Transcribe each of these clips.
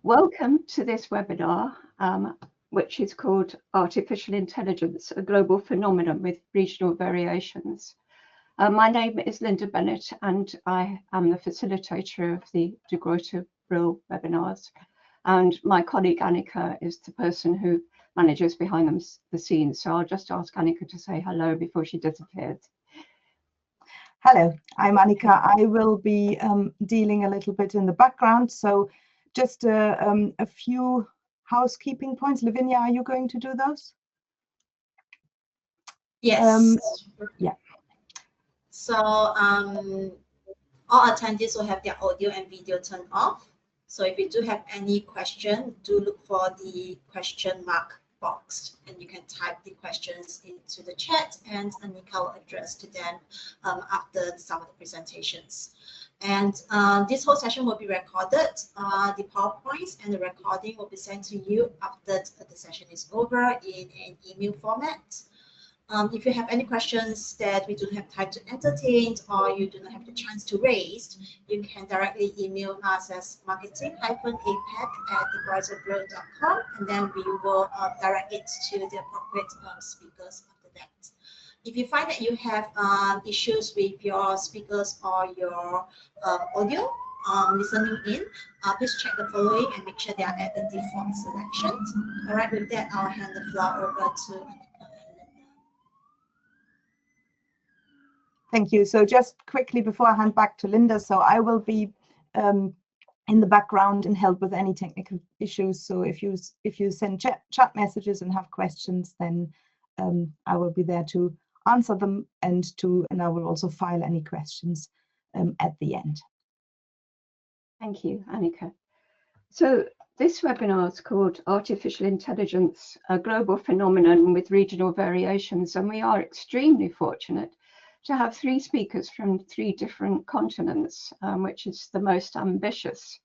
Welcome to this webinar, which is called Artificial Intelligence, a Global Phenomenon with Regional Variations. My name is Linda Bennett and I am the facilitator of the de Gruyter Brill webinars. And my colleague Annika is the person who manages behind the scenes. So I'll just ask Annika to say hello before she disappears. Hello, I'm Annika. I will be dealing a little bit in the background. So just a few housekeeping points. Lavinia, are you going to do those? Yes. Yeah. So all attendees will have their audio and video turned off. So if you do have any question, do look for the question mark box and you can type the questions into the chat and Annika will address to them after some of the presentations. And this whole session will be recorded. The PowerPoints and the recording will be sent to you after the session is over in an email format. If you have any questions that we don't have time to entertain or you do not have the chance to raise, you can directly email us as marketing-apac@thegruyterbrill.com and then we will direct it to the appropriate speakers after that. If you find that you have issues with your speakers or your audio listening in, please check the following and make sure they are at the default selections. All right, with that, I'll hand the floor over to Thank you. So just quickly before I hand back to Linda, so I will be in the background and help with any technical issues. So if you send chat messages and have questions, then I will be there to answer them and I will also file any questions at the end. Thank you, Annika. So this webinar is called Artificial Intelligence, a Global Phenomenon with Regional Variations, and we are extremely fortunate to have 3 speakers from 3 different continents, which is the most ambitious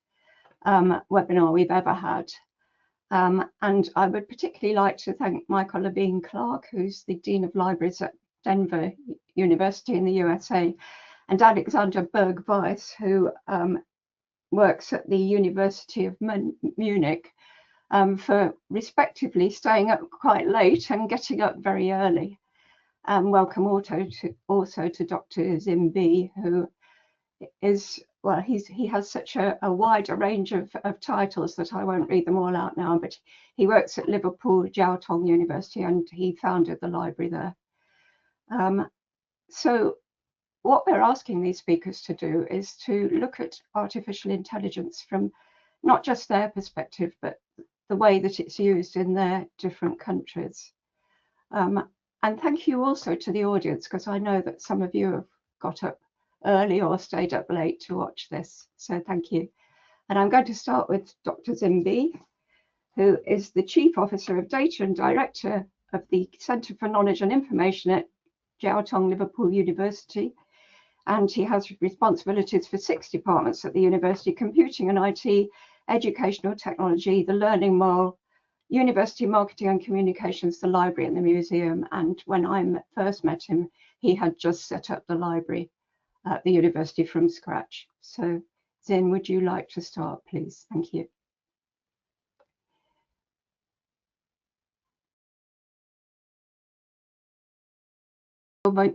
webinar we've ever had. And I would particularly like to thank Michael Levine Clark, who's the Dean of Libraries at Denver University in the USA, and Alexander Berg-Weiss, who works at the University of Munich, for respectively staying up quite late and getting up very early. Welcome also to Dr. Zim B, who is, well, he has such a wider range of titles that I won't read them all out now, but he works at Liverpool Jiao Tong University and he founded the library there. So what we're asking these speakers to do is to look at artificial intelligence from not just their perspective, but the way that it's used in their different countries. And thank you also to the audience, because I know that some of you have got up early or stayed up late to watch this. So thank you. And I'm going to start with Dr. Zim B, who is the Chief Officer of Data and Director of the Centre for Knowledge and Information at Jiao Tong Liverpool University. And he has responsibilities for 6 departments at the university: computing and IT, educational technology, the learning mall, university marketing and communications, the library and the museum. And when I first met him, he had just set up the library at the university from scratch. So Zin, would you like to start, please? Thank you.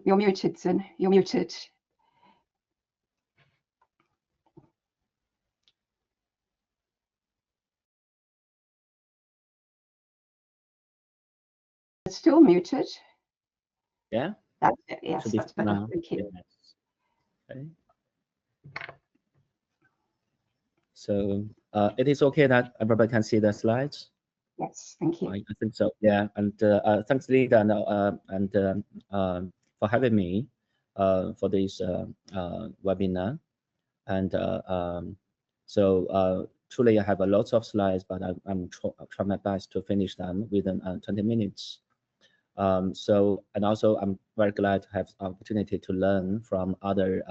You're muted, Zin. You're muted. Still muted. Yeah. That's it. Yes, that's better. Now. Thank you. Yes. Okay. So it is okay that everybody can see the slides. Yes, thank you. I think so. Yeah, and thanks, Linda, and for having me for this webinar. And so truly, I have a lot of slides, but I'm trying my best to finish them within 20 minutes. So, and also I'm very glad to have the opportunity to learn from other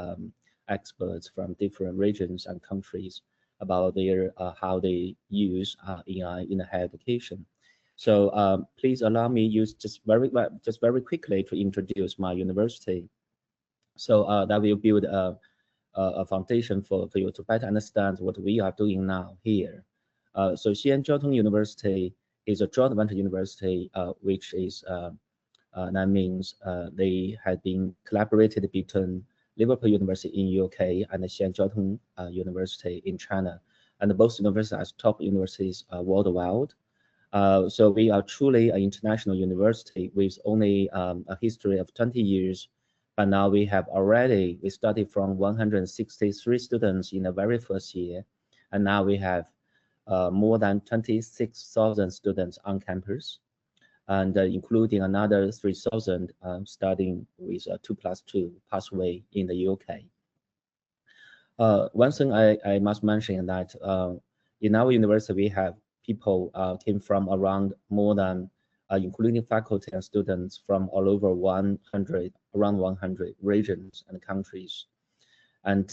experts from different regions and countries about their how they use AI in higher education. So please allow me use just very quickly to introduce my university. So that will build a foundation for you to better understand what we are doing now here. So Xi'an Jiaotong University is a joint venture university, which is that means they had been collaborated between Liverpool University in UK and the Xi'an Jiaotong University in China, and both universities are top universities worldwide. So we are truly an international university with only a history of 20 years, but now we started from 163 students in the very first year, and now we have more than 26,000 students on campus, and including another 3,000 studying with a 2+2 pathway in the UK. One thing I must mention that in our university we have people came from around more than, including faculty and students, from all over around 100 regions and countries, and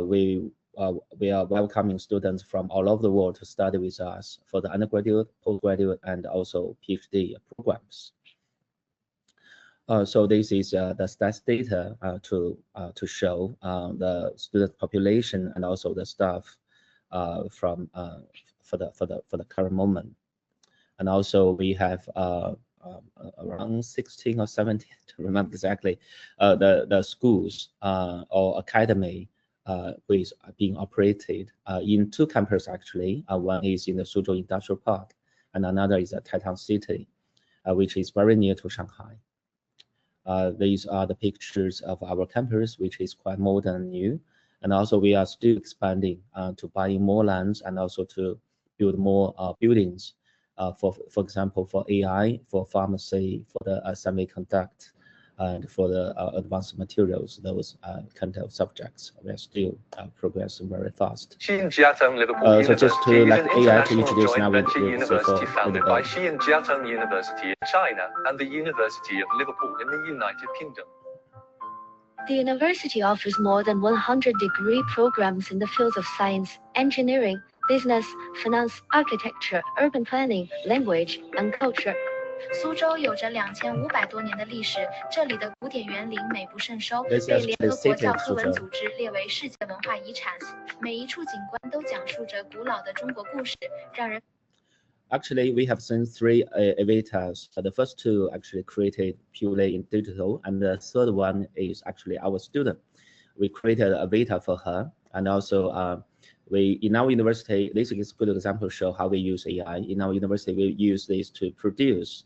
we are welcoming students from all over the world to study with us for the undergraduate, postgraduate, and also PhD programs. So this is the stats data to show the student population and also the staff from for the current moment. And also we have around 16 or 17, to remember exactly, the schools or academy which are being operated in 2 campuses actually. One is in the Suzhou Industrial Park, and another is at Taitang City, which is very near to Shanghai. These are the pictures of our campus, which is quite modern and new. And also we are still expanding to buying more lands and also to build more buildings, for example, for AI, for pharmacy, for the semiconductor, and for the advanced materials, those kind of subjects. We are still progressing very fast. So just to like AI to introduce now with university founded by Xi'an Jiaotong University in China and the University of Liverpool in the United Kingdom. The university offers more than 100 degree programs in the fields of science, engineering, business, finance, architecture, urban planning, language, and culture. 苏州有着2500多年的历史，这里的古典园林美不胜收，被联合国教科文组织列为世界文化遗产。每一处景观都讲述着古老的中国故事，让人。Actually, we have seen 3 avatars. The first 2 actually created purely in digital, and the third one is actually our student. We created an avatar for her, and also in our university, this is a good example to show how we use AI. In our university, we use this to produce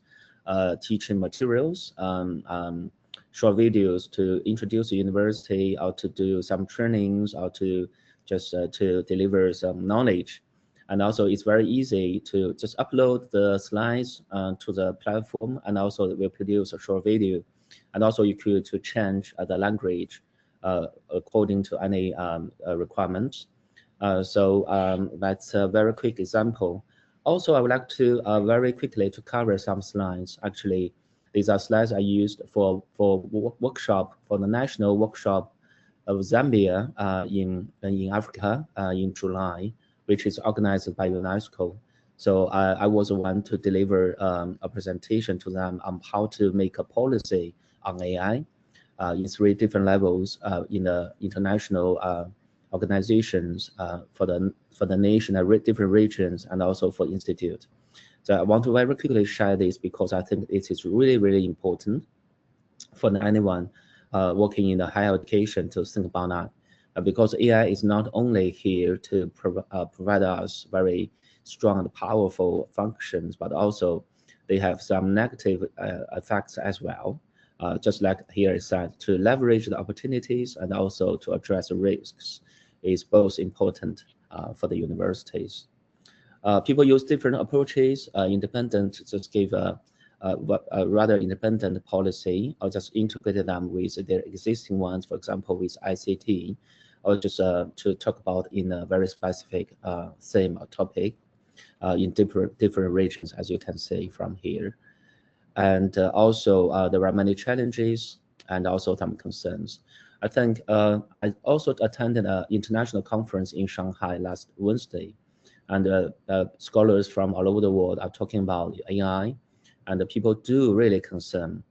teaching materials, short videos to introduce the university, or to do some trainings, or to just to deliver some knowledge. And also it's very easy to just upload the slides to the platform, and also we produce a short video. And also you could to change the language according to any requirements. So that's a very quick example. Also, I would like to very quickly to cover some slides. Actually, these are slides I used for workshop, for the national workshop of Zambia in Africa in July, which is organized by UNESCO. So I was the one to deliver a presentation to them on how to make a policy on AI in 3 different levels in the international organizations for the nation and different regions, and also for institute. So I want to very quickly share this because I think it is really, really important for anyone working in the higher education to think about that. Because AI is not only here to provide us very strong and powerful functions, but also they have some negative effects as well. Just like here it said, to leverage the opportunities and also to address the risks is both important for the universities. People use different approaches. Independent just give a rather independent policy, or just integrated them with their existing ones, for example, with ICT, or just to talk about in a very specific theme or topic in different regions, as you can see from here. And also there are many challenges and also some concerns. I think I also attended an international conference in Shanghai last Wednesday, and scholars from all over the world are talking about AI, and the people do really concern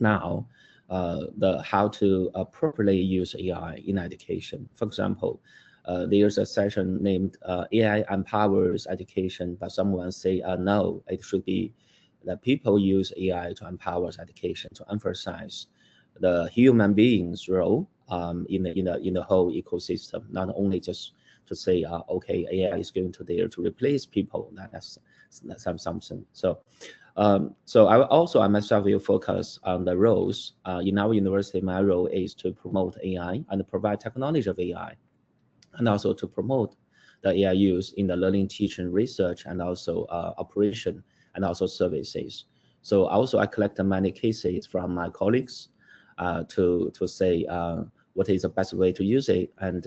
now how to properly use AI in education. For example, there's a session named AI empowers education, but someone say no, it should be that people use AI to empower education, to emphasize the human being's role in the whole ecosystem, not only just to say okay, AI is going to there to replace people. That's something. So so I myself will focus on the roles in our university. My role is to promote AI and provide technology of AI, and also to promote the AI use in the learning, teaching, research, and also operation, and also services. So also I collect many cases from my colleagues to say what is the best way to use it, and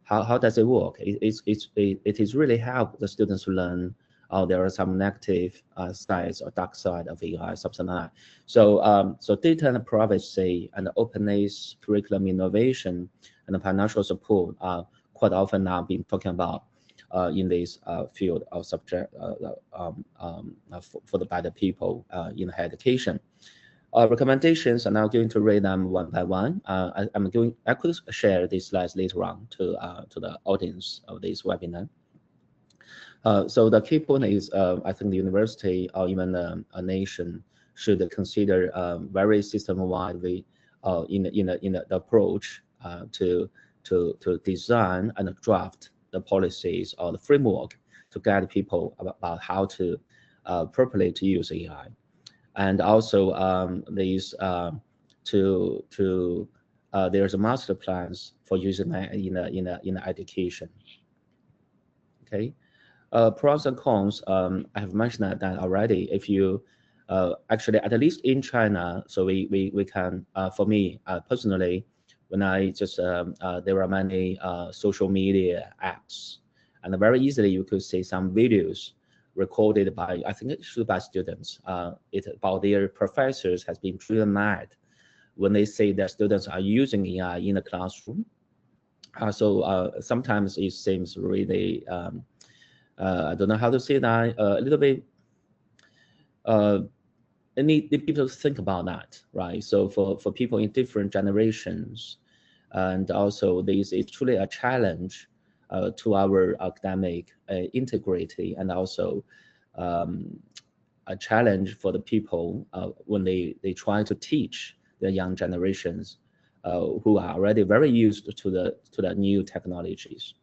how does it work. It is really help the students to learn there are some negative sides or dark side of AI, something like that. So so data and privacy and openness, curriculum innovation, and financial support are quite often now being talking about in this field of subject for the better people in higher education. Recommendations, I'm now going to read them one by one. I could share these slides later on to the audience of this webinar. So the key point is, I think the university or even a nation should consider very system-wide way in the approach to design and draft the policies or the framework to guide people about how to properly to use AI, and also there's a master plans for using in education. Okay. Pros and cons, I have mentioned that already. If you actually, at least in China, so we can, for me personally, when I just, there are many social media apps, and very easily you could see some videos recorded by, I think it should by students, about their professors has been driven mad when they say their students are using AI in the classroom. So sometimes it seems really, I don't know how to say that, a little bit, I need people to think about that, right? So for people in different generations, and also this is truly a challenge to our academic integrity, and also a challenge for the people when they try to teach the young generations who are already very used to the new technologies.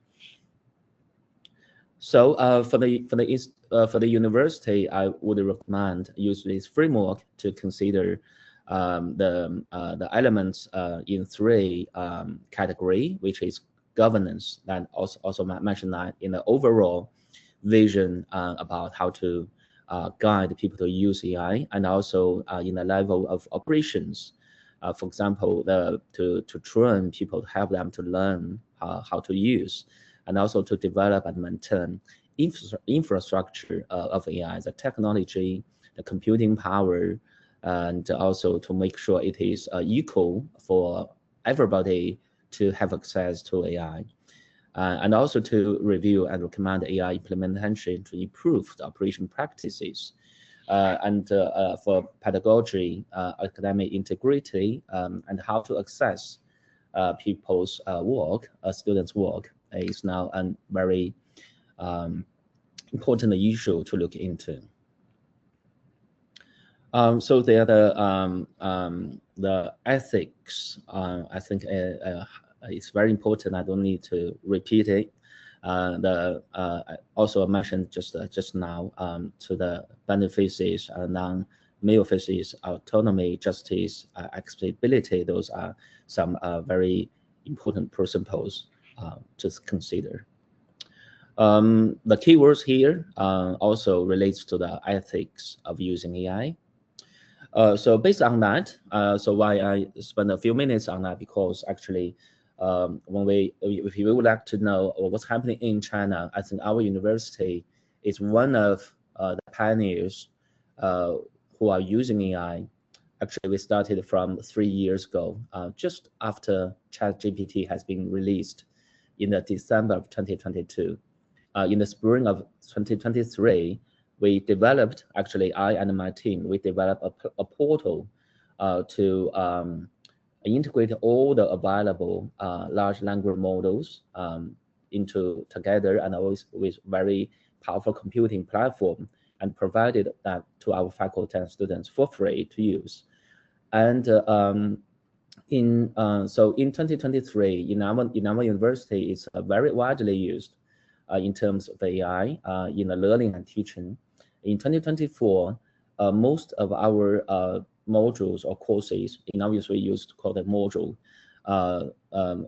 So for the university, I would recommend use this framework to consider the elements in three category, which is governance, and also mentioned that in the overall vision about how to guide people to use AI, and also in the level of operations. For example, to train people, to help them to learn how to use, and also to develop and maintain infrastructure of AI, the technology, the computing power, and also to make sure it is equal for everybody to have access to AI. And also to review and recommend AI implementation to improve the operation practices. And for pedagogy, academic integrity, and how to access people's work, students' work, is now a very important issue to look into. So there are the ethics. I think it's very important. I don't need to repeat it. Also mentioned just now to the benefits, non-malefits, autonomy, justice, accessibility. Those are some very important principles to consider. The keywords here also relates to the ethics of using AI. So based on that, so why I spent a few minutes on that, because actually if you would like to know what's happening in China, I think our university is one of the pioneers who are using AI. Actually, we started from 3 years ago, just after ChatGPT has been released in the December of 2022. In the spring of 2023, we developed, actually I and my team, we developed a portal to integrate all the available large language models into together and always with very powerful computing platform, and provided that to our faculty and students for free to use. And so in 2023, in our university, it's very widely used in terms of AI in the learning and teaching. In 2024, most of our modules or courses in our university used to call the module.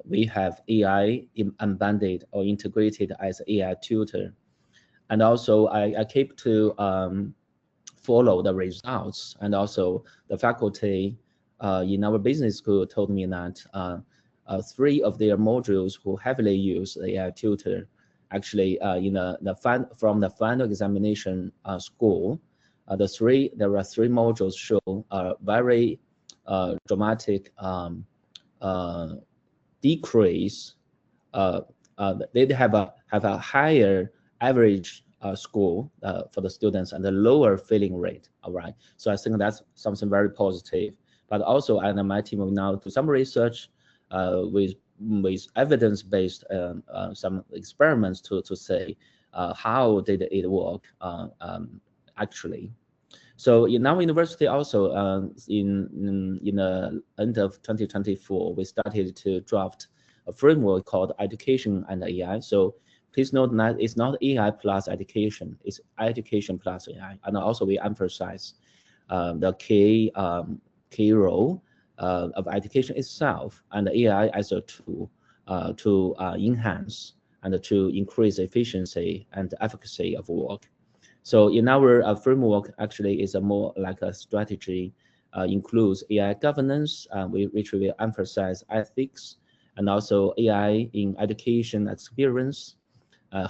We have AI embedded or integrated as AI tutor. And also I keep to follow the results, and also the faculty in our business school told me that 3 of their modules who heavily use AI tutor actually from the final examination score, there were 3 modules show very dramatic decrease. They have a higher average score for the students and a lower failing rate. All right, so I think that's something very positive. But also, and my team will now do some research with evidence-based some experiments to say how did it work actually. So in our university also, in the end of 2024, we started to draft a framework called Education and AI. So please note that it's not AI plus education, it's education plus AI. And also we emphasize the key role of education itself and AI as a tool to enhance and to increase efficiency and efficacy of work. So in our framework, actually is a more like a strategy, includes AI governance, which will emphasize ethics, and also AI in education experience,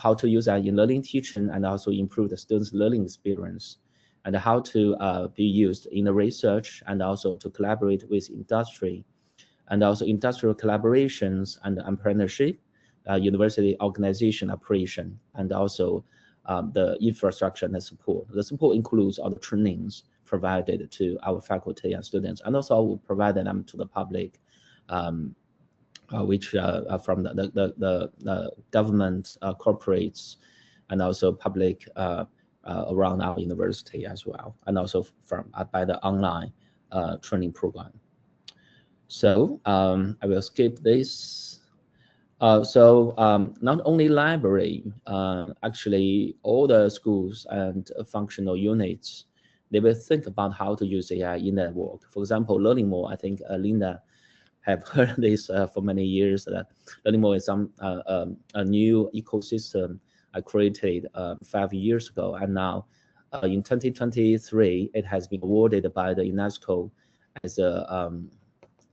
how to use that in learning teaching, and also improve the students' learning experience, and how to be used in the research, and also to collaborate with industry, and also industrial collaborations and entrepreneurship, university organization operation, and also the infrastructure and the support. The support includes all the trainings provided to our faculty and students, and also we provide them to the public, which from the government, corporates, and also public around our university as well, and also from by the online training program. So I will skip this. So not only library, actually all the schools and functional units, they will think about how to use AI in their work. For example, Learning More, I think Linda have heard this for many years, that Learning More is a new ecosystem I created 5 years ago, and now in 2023, it has been awarded by the UNESCO as a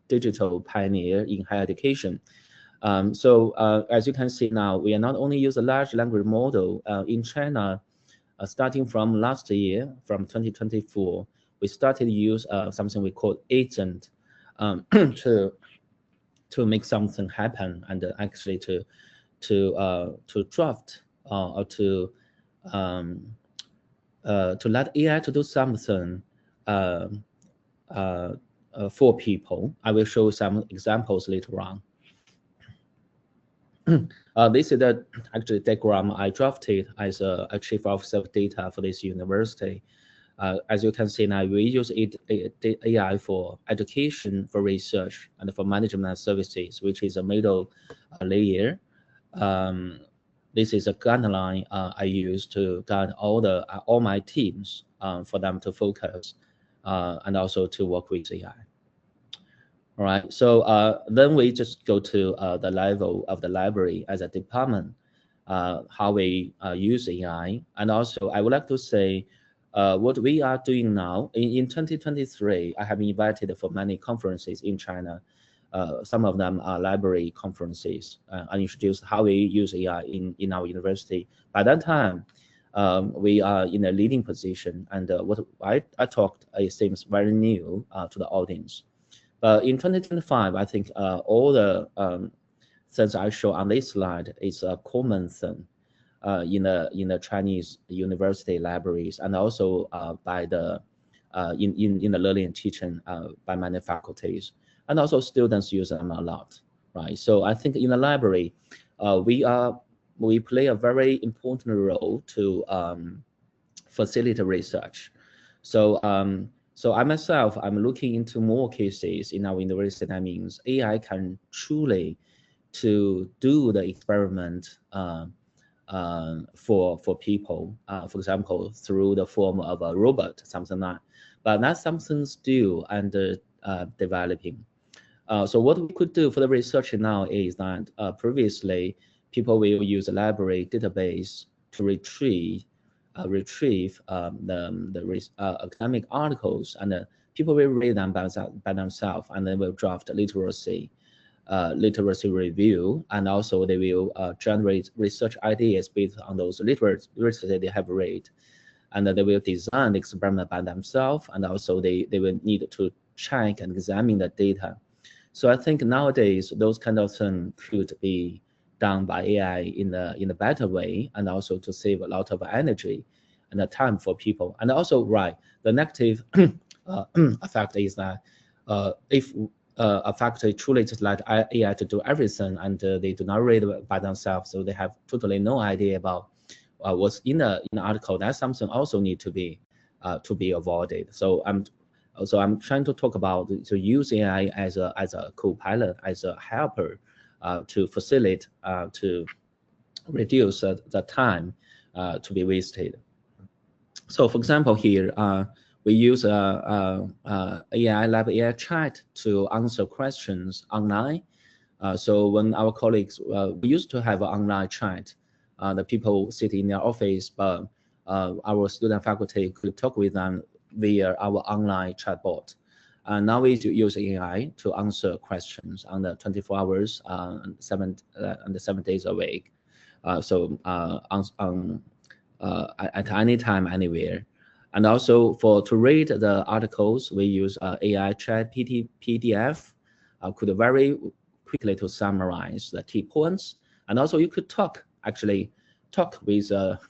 digital pioneer in higher education. So as you can see now, we are not only use a large language model in China, starting from last year, from 2024, we started to use something we call agent to make something happen, and actually to draft or to let AI to do something for people. I will show some examples later on. This is the actually diagram I drafted as a chief officer of data for this university. As you can see now, we use AI for education, for research, and for management services, which is a middle layer. This is a guideline I use to guide all my teams for them to focus and also to work with AI. All right, so then we just go to the level of the library as a department, how we use AI. And also I would like to say what we are doing now. In 2023, I have been invited for many conferences in China. Some of them are library conferences. I introduced how we use AI in our university. By that time, we are in a leading position, and what I talked, it seems very new to the audience. In 2025, I think all the things I show on this slide is a common thing in the Chinese university libraries, and also by the in the learning and teaching by many faculties, and also students use them a lot, right? So I think in the library, we are we play a very important role to facilitate research. So so I myself, I'm looking into more cases in our university. That means AI can truly to do the experiment for people, for example, through the form of a robot, something like that. But that's something still under developing. So what we could do for the research now is that previously people will use a library database to retrieve the academic articles, and people will read them by themselves, and then will draft literacy review, and also they will generate research ideas based on those literacy they have read, and they will design the experiment by themselves, and also they will need to check and examine the data. So I think nowadays those kind of things could be done by AI in a better way, and also to save a lot of energy and the time for people. And also, right, the negative effect is that if a factory truly just let AI to do everything, and they do not read by themselves, so they have totally no idea about what's in the article. That's something also need to be avoided. So I'm trying to talk about to use AI as a co-pilot, as a helper to facilitate, to reduce the time to be wasted. So for example, here we use AI lab AI chat to answer questions online. So when our colleagues, we used to have an online chat, the people sitting in their office, but our student faculty could talk with them via our online chatbot. And now we use AI to answer questions on the 24 hours and 7 days a week. So at any time, anywhere. And also to read the articles, we use AI chat PDF, could very quickly to summarize the key points. And also you could talk with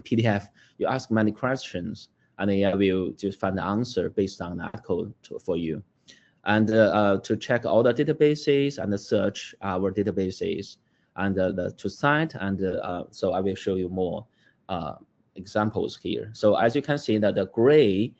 PDF. You ask many questions, and AI will just find the answer based on the article for you. And to check all the databases and search our databases and to cite, and so I will show you more examples here. So as you can see that the gray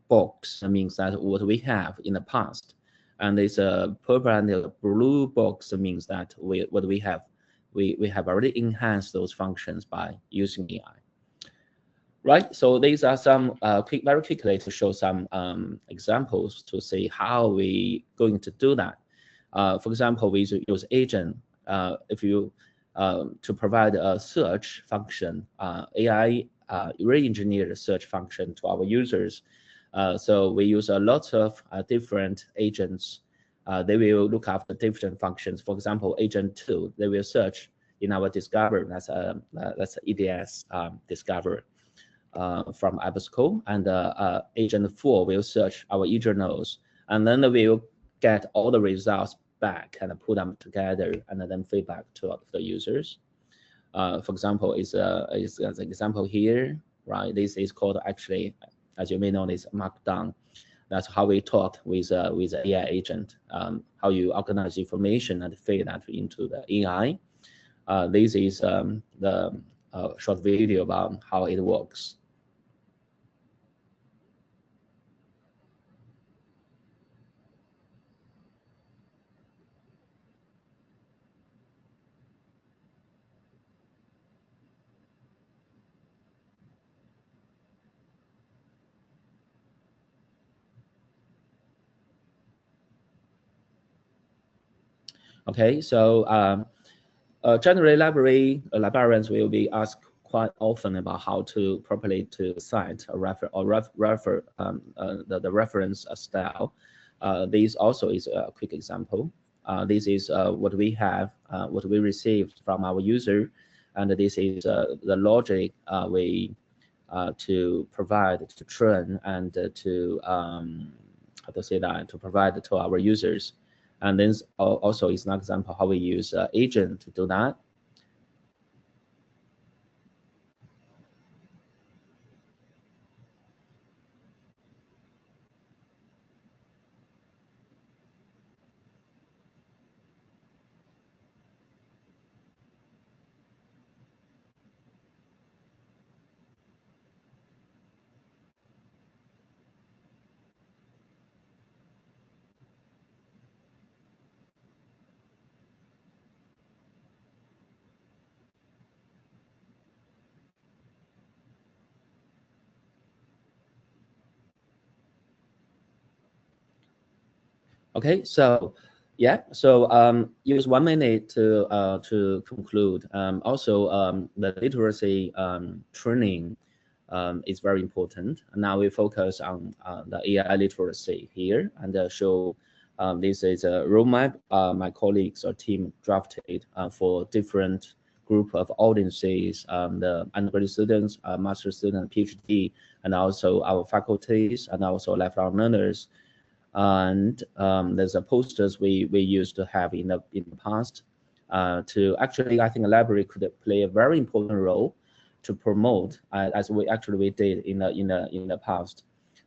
box means that what we have in the past, and this purple and the blue box means that we have already enhanced those functions by using AI. Right, so these are some very quickly to show some examples to see how we going to do that. For example, we use agent. If you to provide a search function, AI re-engineered a search function to our users. So we use a lot of different agents. They will look after different functions. For example, agent 2, they will search in our Discover. That's EDS Discover from EBSCO, and agent 4 will search our e-journals, and then we will get all the results back and put them together and then feedback to the users. For example, is an example here, right? This is called, actually, as you may know, is Markdown. That's how we talk with AI agent, how you organize information and feed that into the AI. This is the short video about how it works. Okay, so generally librarians will be asked quite often about how to properly to cite a the reference style. This also is a quick example. This is what we have, what we received from our user, and this is the logic we to provide, to train, and to how to say that, to provide to our users. And then also is an example how we use agent to do that. Okay, so yeah, so use 1 minute to conclude. Also, the literacy training is very important. Now we focus on the AI literacy here, and show this is a roadmap my colleagues or team drafted for different group of audiences, the undergraduate students, master students, PhD, and also our faculties, and also lifelong learners. And there's a posters we used to have in the past to actually, I think a library could play a very important role to promote, as we did in the past,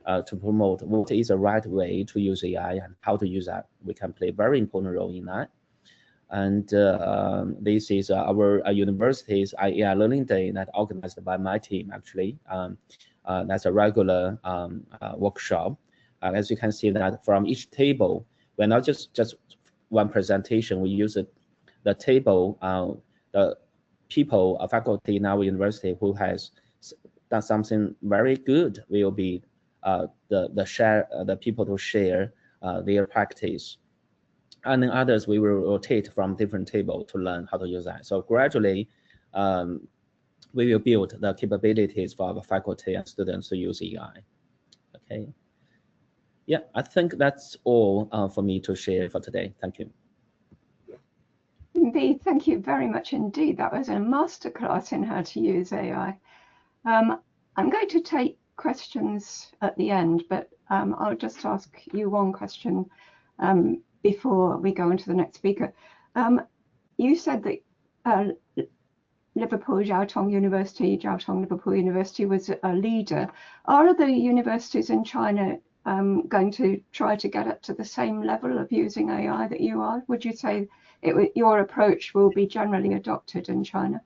to promote what is the right way to use AI and how to use that. We can play a very important role in that. And this is our university's AI Learning Day that organized by my team, actually. That's a regular workshop. As you can see that from each table, we're not just one presentation, we use the table, the people, faculty in our university who has done something very good will be the people to share their practice. And then others, we will rotate from different table to learn how to use that. So gradually, we will build the capabilities for our faculty and students to use AI. Okay. Yeah, I think that's all for me to share for today. Thank you. Indeed, thank you very much indeed. That was a masterclass in how to use AI. I'm going to take questions at the end, but I'll just ask you one question before we go on to the next speaker. You said that Liverpool Liverpool University was a leader. Are other universities in China going to try to get up to the same level of using AI that you are? Would you say your approach will be generally adopted in China?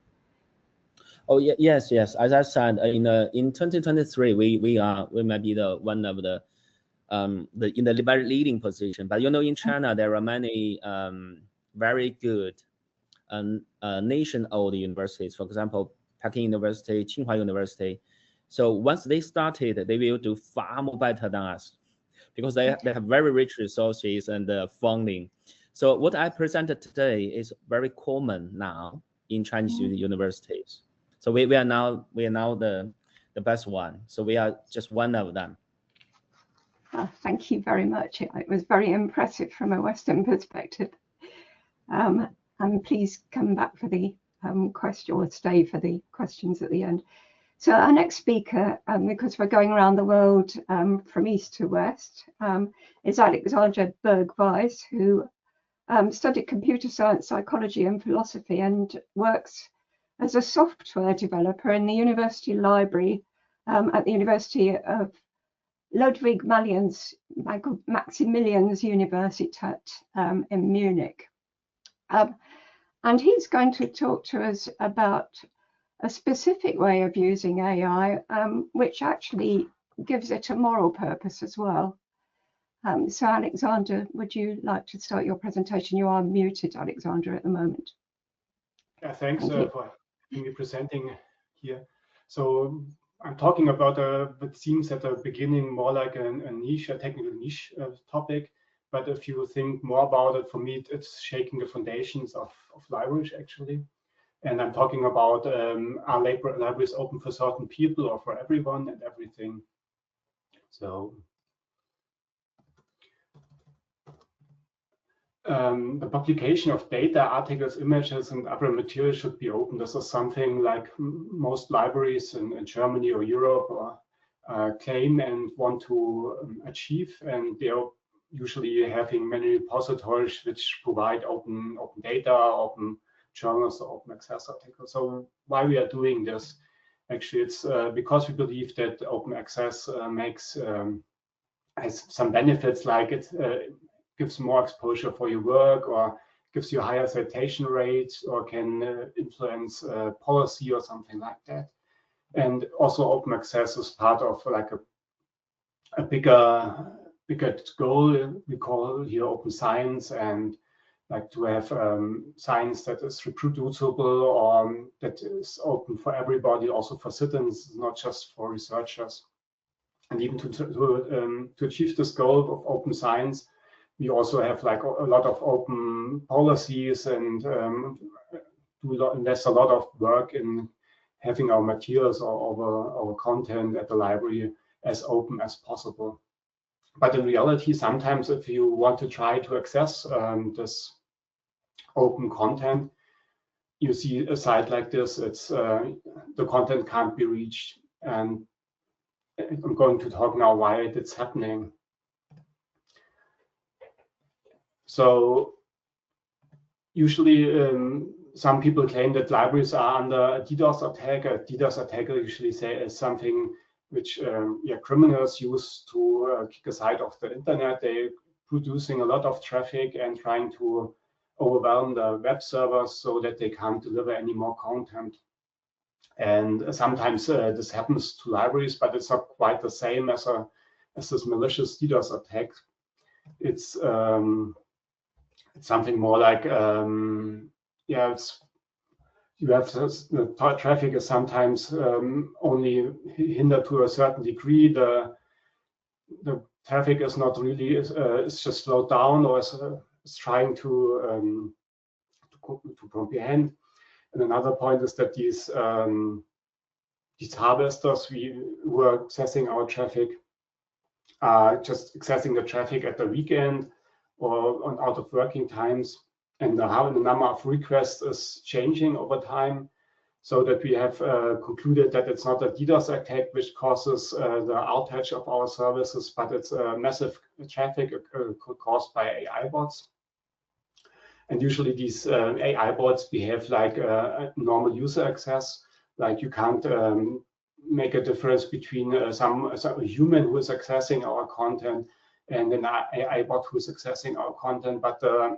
Oh yeah, yes. As I said, in 2023, we might be one of the in the very leading position. But in China there are many very good nation-owned universities. For example, Peking University, Tsinghua University. So once they started, they will do far more better than us because they have very rich resources and funding. So what I presented today is very common now in Chinese universities. So we are now the best one. So we are just one of them. Thank you very much. It was very impressive from a Western perspective. And please come back for the question, or stay for the questions at the end. So our next speaker, because we're going around the world from east to west, is Alexandra Berg-Weiss, who studied computer science, psychology and philosophy, and works as a software developer in the university library at the University of Ludwig Maximilians Universität in Munich. And he's going to talk to us about a specific way of using AI, which actually gives it a moral purpose as well. So Alexander, would you like to start your presentation? You are muted, Alexander, at the moment. Yeah, thanks for me presenting here. So I'm talking about what seems at the beginning more like a niche, a technical niche topic. But if you think more about it, for me, it's shaking the foundations of libraries, actually. And I'm talking about are libraries open for certain people or for everyone and everything. So the publication of data, articles, images, and other materials should be open. This is something like most libraries in Germany or Europe claim and want to achieve. And they're usually having many repositories which provide open data, open journals, or open access articles. So why we are doing this? Actually, it's because we believe that open access has some benefits, like it gives more exposure for your work, or gives you higher citation rates, or can influence policy or something like that. And also open access is part of like a bigger goal. We call here open science, and like to have science that is reproducible, or that is open for everybody, also for citizens, not just for researchers. And even to achieve this goal of open science, we also have like a lot of open policies and invest a lot of work in having our materials or our content at the library as open as possible. But in reality, sometimes if you want to try to access this open content, you see a site like this, it's the content can't be reached. And I'm going to talk now why it's happening. So usually some people claim that libraries are under a DDoS attack. A DDoS attack usually is something which criminals use to kick a site off the internet. They're producing a lot of traffic and trying to overwhelm the web servers so that they can't deliver any more content. And sometimes this happens to libraries, but it's not quite the same as this malicious DDoS attack. It's something more like you have the traffic is sometimes only hindered to a certain degree. The traffic is not really it's just slowed down or is trying to comprehend. And another point is that these harvesters who are accessing our traffic are just accessing the traffic at the weekend or on out of working times. And the number of requests is changing over time, so that we have concluded that it's not a DDoS attack which causes the outage of our services, but it's a massive traffic caused by AI bots. And usually these AI bots behave like normal user access, like you can't make a difference between some human who is accessing our content and an AI bot who is accessing our content, but the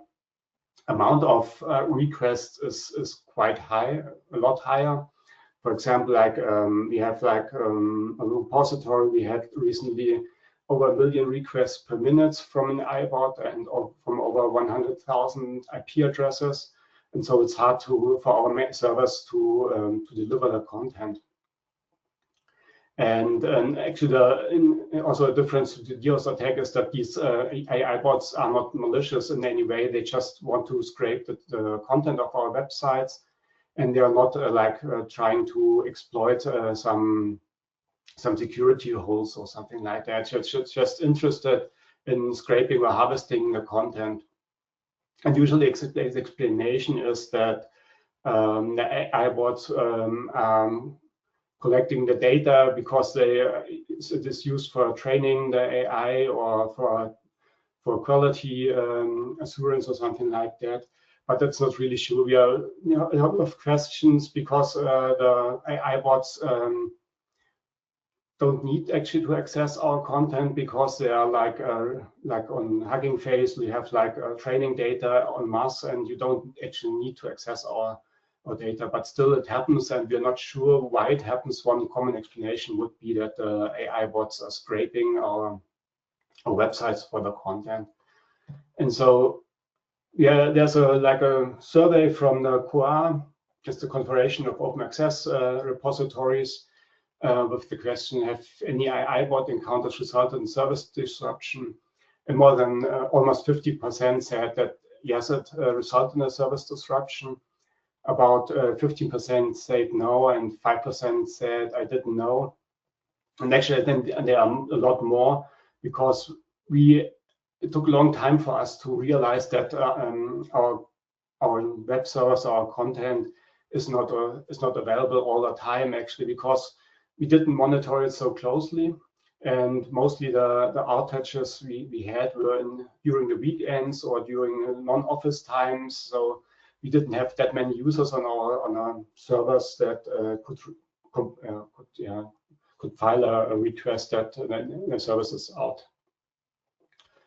amount of requests is quite high, a lot higher. For example, like we have like a repository, we had recently over 1 million requests per minute from an AI bot and from over 100,000 IP addresses. And so it's hard for our servers to deliver the content. And actually, also a difference to the DDoS attack is that these AI bots are not malicious in any way. They just want to scrape the content of our websites, and they are not trying to exploit some security holes or something like that. Just interested in scraping or harvesting the content. And usually, the explanation is that the AI bots collecting the data because it is used for training the AI or for quality assurance or something like that. But that's not really sure. We are a lot of questions because the AI bots don't need actually to access our content because they are like on Hugging Face, we have like training data en masse, and you don't actually need to access our data, but still it happens, and we're not sure why it happens. One common explanation would be that the AI bots are scraping our websites for the content. And so, yeah, there's a survey from the QA, just the Confederation of Open Access Repositories, with the question: have any AI bot encounters resulted in service disruption? And more than almost 50% said that yes, it resulted in a service disruption. About 15% said no, and 5% said I didn't know. And actually, I think there are a lot more because it took a long time for us to realize that our web servers, our content is not available all the time, actually, because we didn't monitor it so closely. And mostly the outages we had were during the weekends or during non-office times. So we didn't have that many users on our servers that could file a request that the service is out.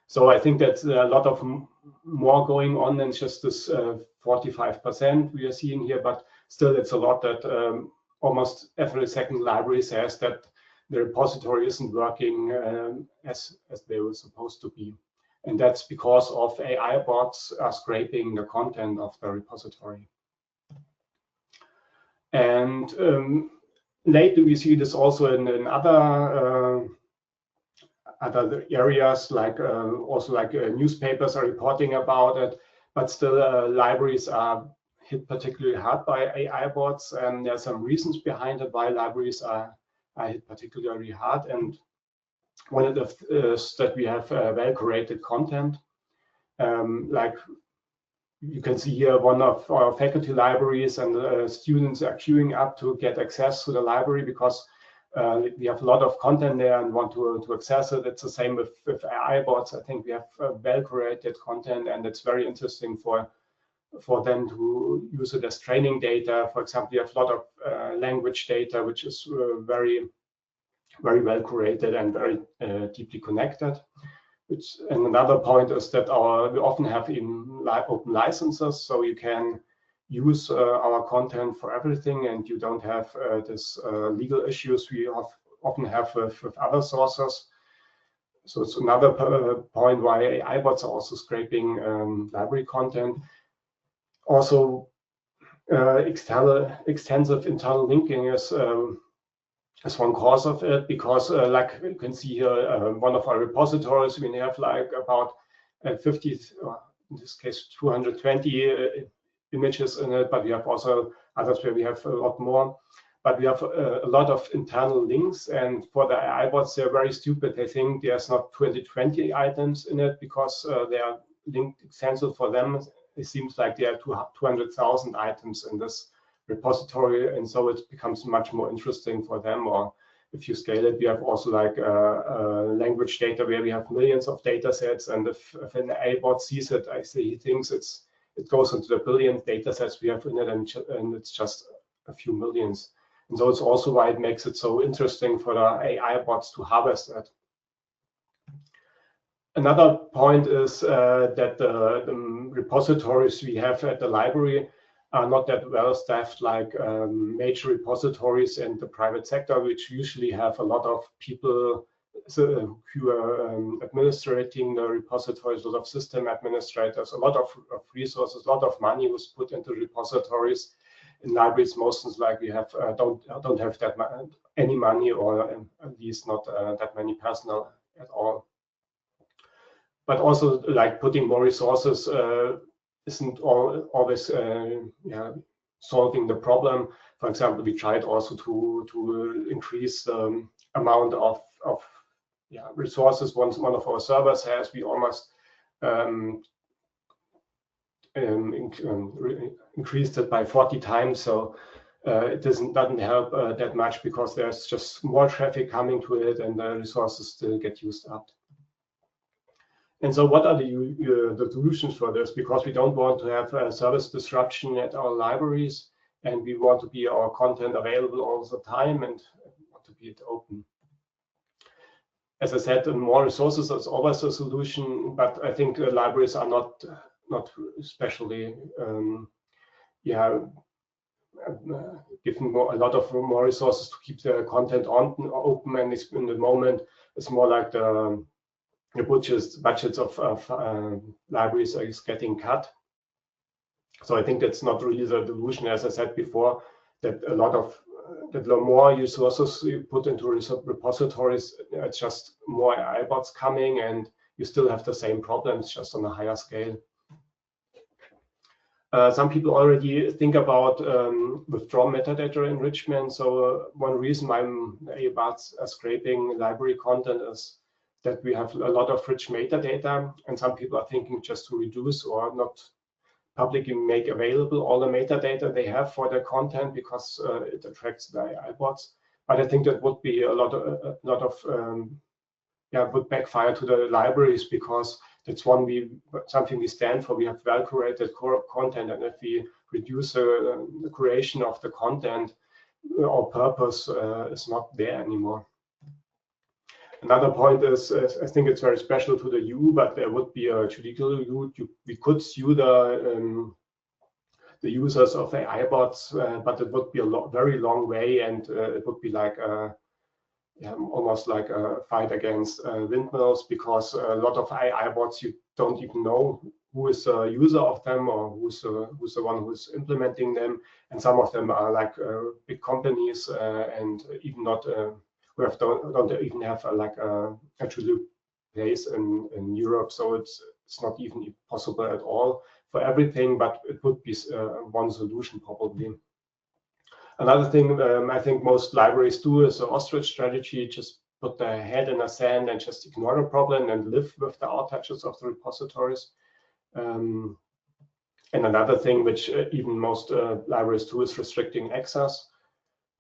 So I think that's a lot of more going on than just this 45% we are seeing here, but still it's a lot that almost every second library says that the repository isn't working as they were supposed to be. And that's because of AI bots are scraping the content of the repository. And lately we see this also in other other areas, like also like newspapers are reporting about it, but still libraries are hit particularly hard by AI bots, and there are some reasons behind it why libraries are hit particularly hard. And one of them is that we have well-curated content. Like you can see here, one of our faculty libraries, and students are queuing up to get access to the library because we have a lot of content there and want to access it. It's the same with AI bots. I think we have well-curated content, and it's very interesting for them to use it as training data. For example, we have a lot of language data, which is very well curated and very deeply connected. And another point is that we often have in open licenses, so you can use our content for everything, and you don't have this legal issues we often have with other sources. So it's another point why AI bots are also scraping library content. Also, extensive internal linking is one cause of it, because like you can see here, one of our repositories, we have like about 50, in this case 220 images in it, but we have also others where we have a lot more. But we have a lot of internal links, and for the AI bots, they're very stupid. They think there's not 20 items in it because they are linked extensive. For them, it seems like there are 200,000 items in this repository, and so it becomes much more interesting for them. Or if you scale it, we have also like language data where we have millions of data sets, and if an AI bot sees it, he thinks it goes into the billion data sets we have in it, and it's just a few millions. And so it's also why it makes it so interesting for the AI bots to harvest it. Another point is that the repositories we have at the library are not that well staffed like major repositories in the private sector, which usually have a lot of people who are administrating the repositories, a lot of system administrators, a lot of resources, a lot of money was put into repositories. In libraries, most is like we have don't have that any money, or at least not that many personnel at all. But also, like, putting more resources isn't always solving the problem. For example, we tried also to increase the amount of resources one of our servers has. We almost increased it by 40 times. So it doesn't help that much, because there's just more traffic coming to it, and the resources still get used up. And so what are the solutions for this? Because we don't want to have service disruption at our libraries, and we want to be our content available all the time, and want to be it open. As I said, more resources is always a solution, but I think libraries are not especially given a lot of more resources to keep the content open, and in the moment it's more like the budgets of libraries is getting cut. So I think that's not really the solution. As I said before, that the more resources you put into repositories, it's just more AI bots coming, and you still have the same problems, just on a higher scale. Some people already think about withdrawn metadata enrichment. So one reason why AI bots are scraping library content is that we have a lot of rich metadata, and some people are thinking just to reduce or not publicly make available all the metadata they have for their content, because it attracts the AI bots. But I think that would be a lot of would backfire to the libraries, because that's something we stand for. We have well-curated content, and if we reduce the curation of the content, our purpose is not there anymore. Another point is, I think it's very special to the EU, but there would be a judicial route. We could sue the users of AI bots, but it would be a very long way, and it would be like almost like a fight against windmills, because a lot of AI bots, you don't even know who is the user of them, or who's the one who's implementing them, and some of them are like big companies, and even not who don't even have a true place in Europe. So it's not even possible at all for everything, but it would be one solution probably. Another thing I think most libraries do is the ostrich strategy, just put their head in the sand and just ignore the problem and live with the outages of the repositories. And another thing which even most libraries do is restricting access.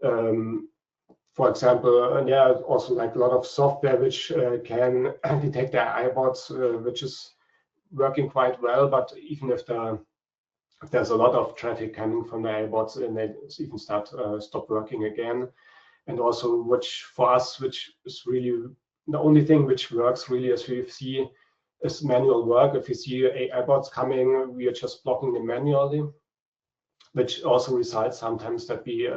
For example, yeah, also like a lot of software which can detect their iBots, which is working quite well, but even if there's a lot of traffic coming from the iBots, and they even stop working again. And also, which for us, which is really the only thing which works really, as we see, is manual work. If we see iBots coming, we are just blocking them manually, which also results sometimes that we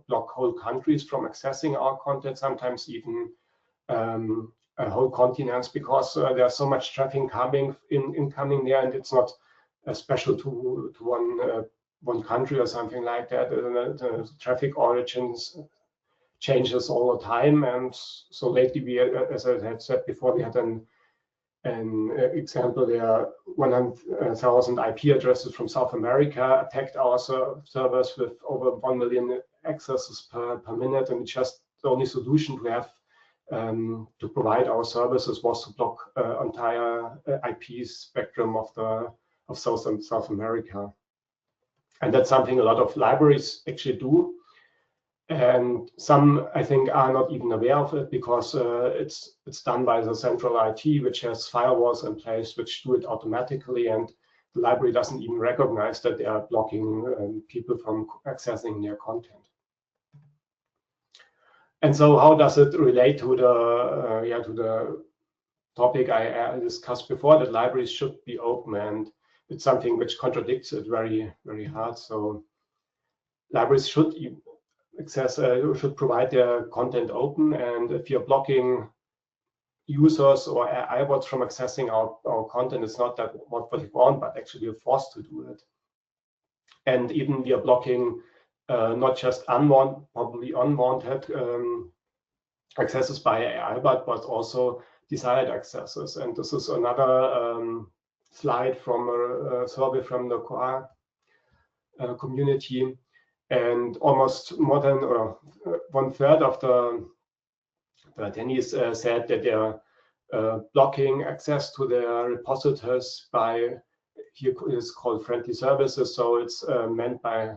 block whole countries from accessing our content, sometimes even whole continents, because there's so much traffic coming incoming there, and it's not special to one country or something like that. The traffic origins changes all the time, and so lately we, as I had said before, we had an example there. 100,000 IP addresses from South America attacked our servers with over 1 million accesses per minute, and just the only solution to have to provide our services was to block entire IP spectrum of South America. And that's something a lot of libraries actually do. And some, I think, are not even aware of it, because it's done by the central IT, which has firewalls in place which do it automatically, and the library doesn't even recognize that they are blocking people from accessing their content. And so, how does it relate to the topic I discussed before, that libraries should be open? And it's something which contradicts it very, very hard. So libraries should provide their content open, and if you're blocking users or iBots from accessing our content, it's not that what they want, but actually you're forced to do it. And even we are blocking not just probably unwanted accesses by iBot, but also desired accesses. And this is another slide from a survey from the Quora community. And almost more than 1/3 of the attendees said that they are blocking access to their repositories by, here is called friendly services. So it's meant by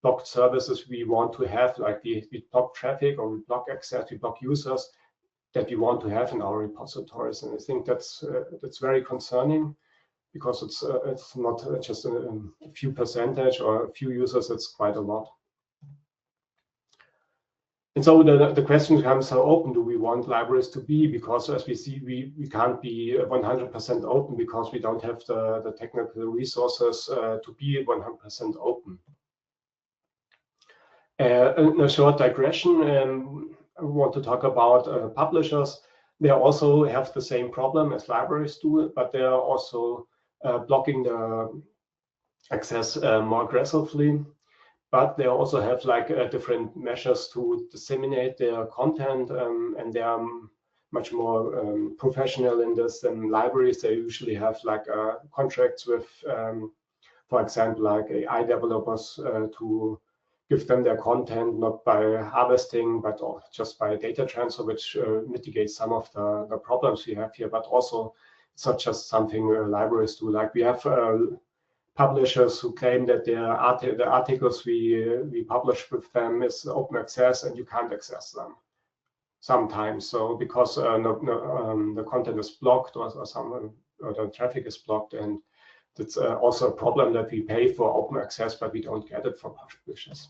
blocked services we want to have, like we block traffic, or we block access, we block users that we want to have in our repositories. And I think that's very concerning, because it's not just a few percentage or a few users, it's quite a lot. And so the question becomes, how open do we want libraries to be? Because as we see, we can't be 100% open, because we don't have the technical resources to be 100% open. In a short digression, I want to talk about publishers. They also have the same problem as libraries do, but they are also blocking the access more aggressively. But they also have different measures to disseminate their content, and they are much more professional in this than libraries. They usually have contracts with, for example, AI developers to give them their content, not by harvesting, but just by data transfer, which mitigates some of the problems we have here. But also, it's not just something libraries do. Like we have publishers who claim that the articles we publish with them is open access, and you can't access them sometimes. So because the content is blocked, or the traffic is blocked, and that's also a problem that we pay for open access, but we don't get it from publishers.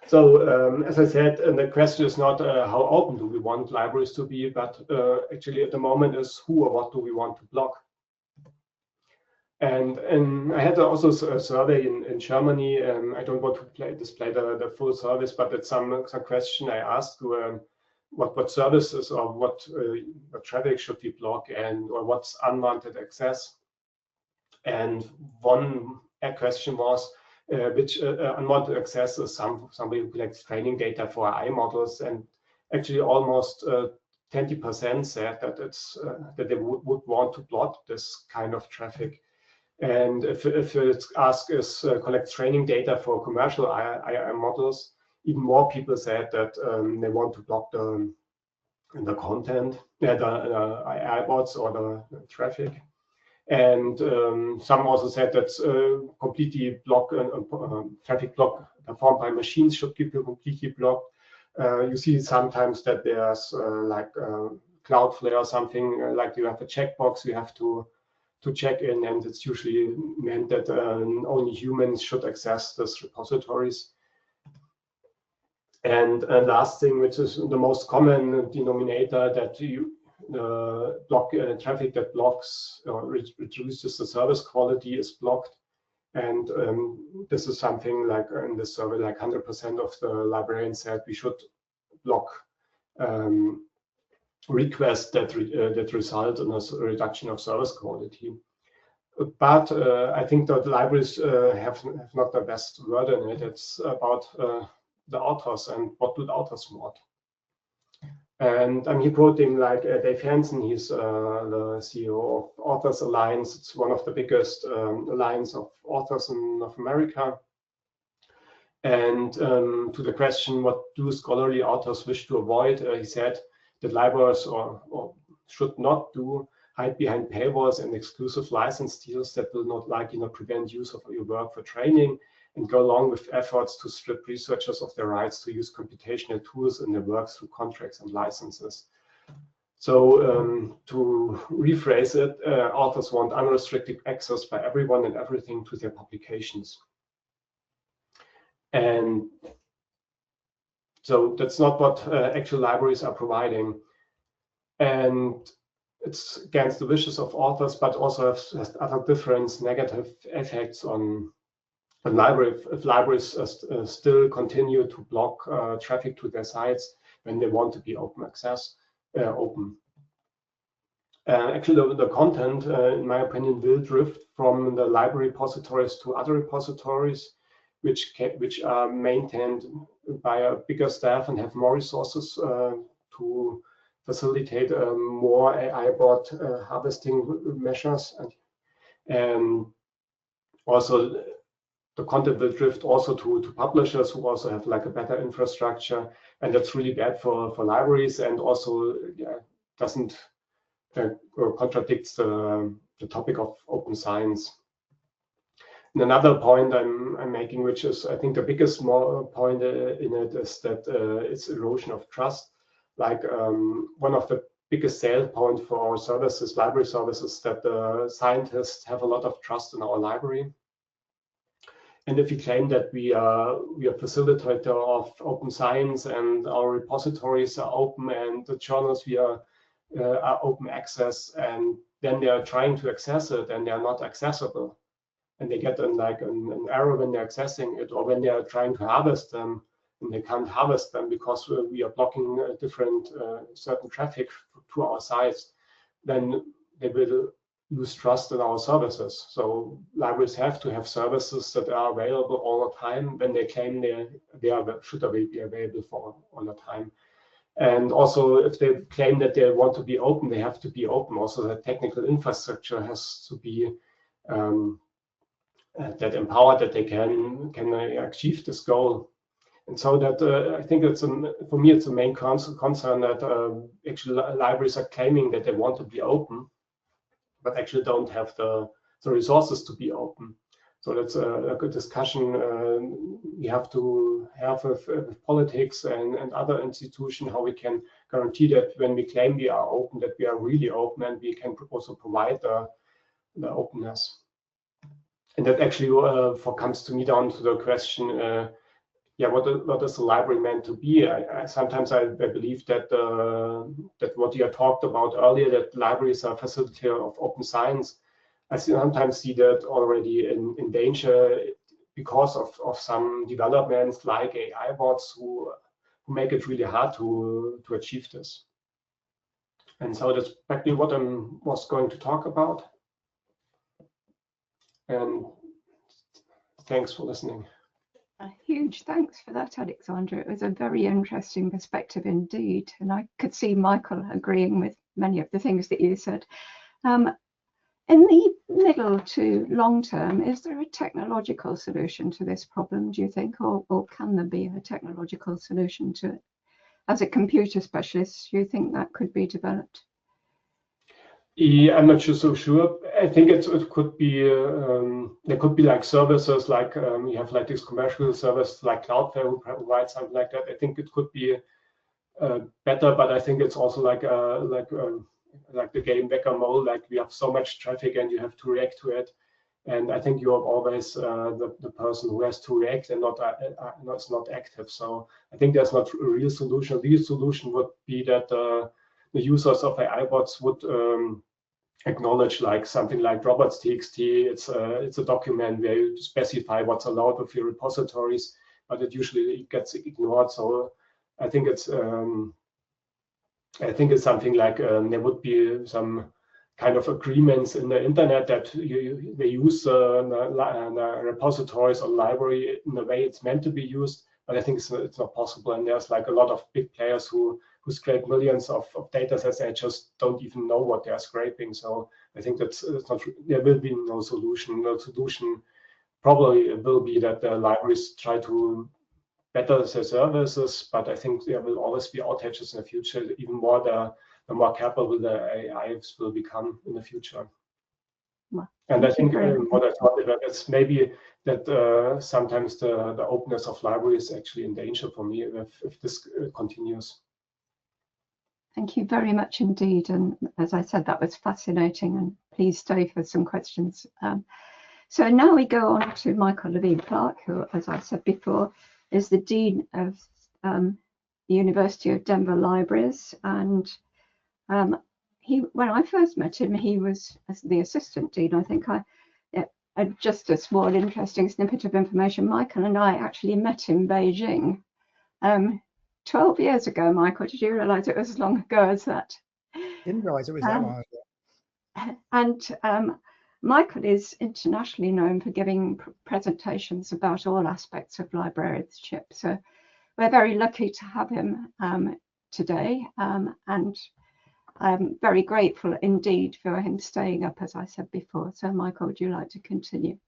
So as I said, the question is not how open do we want libraries to be, but actually at the moment is who or what do we want to block. And I had also a survey in Germany. I don't want to display the full service, but it's some question I asked what services or what traffic should we block, or what's unwanted access. And one question was which unwanted access is somebody who collects training data for AI models, and actually almost 20% said that it's that they would want to block this kind of traffic. And if it's asked is collect training data for commercial AI models, even more people said that they want to block the content, the AI bots or the traffic. And some also said that completely block traffic block performed by machines should be completely blocked. You see sometimes that there's like Cloudflare or something like you have a checkbox you have to check in, and it's usually meant that only humans should access these repositories. And last thing, which is the most common denominator, that you block traffic that blocks or reduces the service quality is blocked. And this is something like in the survey, like 100% of the librarians said we should block requests that result in a reduction of service quality. But I think that libraries have not the best word in it. It's about the authors and what do the authors want. And I'm here quoting like Dave Hansen. He's the CEO of Authors Alliance. It's one of the biggest alliance of authors in North America. And to the question, what do scholarly authors wish to avoid? He said that libraries or should not do hide behind paywalls and exclusive license deals that will not prevent use of your work for training, and go along with efforts to strip researchers of their rights to use computational tools in their work through contracts and licenses. So to rephrase it, authors want unrestricted access by everyone and everything to their publications. And so that's not what actual libraries are providing. And it's against the wishes of authors, but also has other different negative effects on library. If libraries still continue to block traffic to their sites when they want to be open access, open. Actually, the content, in my opinion, will drift from the library repositories to other repositories, which are maintained by a bigger staff and have more resources to facilitate more AI bot harvesting measures. And also the content will drift also to publishers who also have like a better infrastructure, and that's really bad for libraries, and also doesn't or contradicts the topic of open science. And another point I'm making, which is I think the biggest point in it, is that it's erosion of trust. Like one of the biggest sale point for our services, library services, that the scientists have a lot of trust in our library. And if we claim that we are a facilitator of open science and our repositories are open and the journals we are open access, and then they are trying to access it and they are not accessible, and they get an error when they're accessing it, or when they are trying to harvest them and they can't harvest them because we are blocking different certain traffic to our sites, then they will lose trust in our services. So libraries have to have services that are available all the time when they claim they should be available for all the time. And also, if they claim that they want to be open, they have to be open. Also, the technical infrastructure has to be that empowered that they can achieve this goal. And so that I think it's for me it's a main concern that actually libraries are claiming that they want to be open, but actually don't have the resources to be open. So that's a good discussion we have to have with politics and other institutions, how we can guarantee that when we claim we are open, that we are really open, and we can also provide the openness. And that actually comes to me down to the question, what is the library meant to be? Sometimes I believe that that what you had talked about earlier, that libraries are a facilitator of open science. I sometimes see that already in danger because of some developments like AI bots who make it really hard to achieve this. And so that's practically what I was going to talk about. And thanks for listening. A huge thanks for that, Alexandra. It was a very interesting perspective indeed, and I could see Michael agreeing with many of the things that you said. In the middle to long term, is there a technological solution to this problem, do you think, or can there be a technological solution to it? As a computer specialist, do you think that could be developed? Yeah, I'm not so sure. I think it could be there could be like services like you have like this commercial service like Cloudflare who provides something like that. I think it could be better, but I think it's also like the game whack-a-mole. Like we have so much traffic and you have to react to it. And I think you're always the person who has to react and not active. So I think there's not a real solution. The real solution would be that the users of AI bots would acknowledge like something like robots.txt. It's a document where you specify what's allowed with your repositories, but it usually gets ignored. So I think it's something like there would be some kind of agreements in the internet that they use the repositories or library in the way it's meant to be used. But I think it's not possible. And there's like a lot of big players who scrape millions of data sets and just don't even know what they're scraping. So I think it's not. There will be no solution. No solution probably will be that the libraries try to better their services, but I think there will always be outages in the future. Even more the more capable the AIs will become in the future. Well, and I think what I thought about is maybe that sometimes the openness of libraries is actually in danger for me if this continues. Thank you very much indeed. And as I said, that was fascinating, and please stay for some questions. So now we go on to Michael Levine-Clark, who, as I said before, is the Dean of the University of Denver Libraries. And when I first met him, he was the assistant dean. I think just a small interesting snippet of information. Michael and I actually met in Beijing 12 years ago. Michael, did you realize it was as long ago as that? Didn't realize it was that long ago. And Michael is internationally known for giving presentations about all aspects of librarianship. So we're very lucky to have him today, and I'm very grateful indeed for him staying up, as I said before. So Michael, would you like to continue?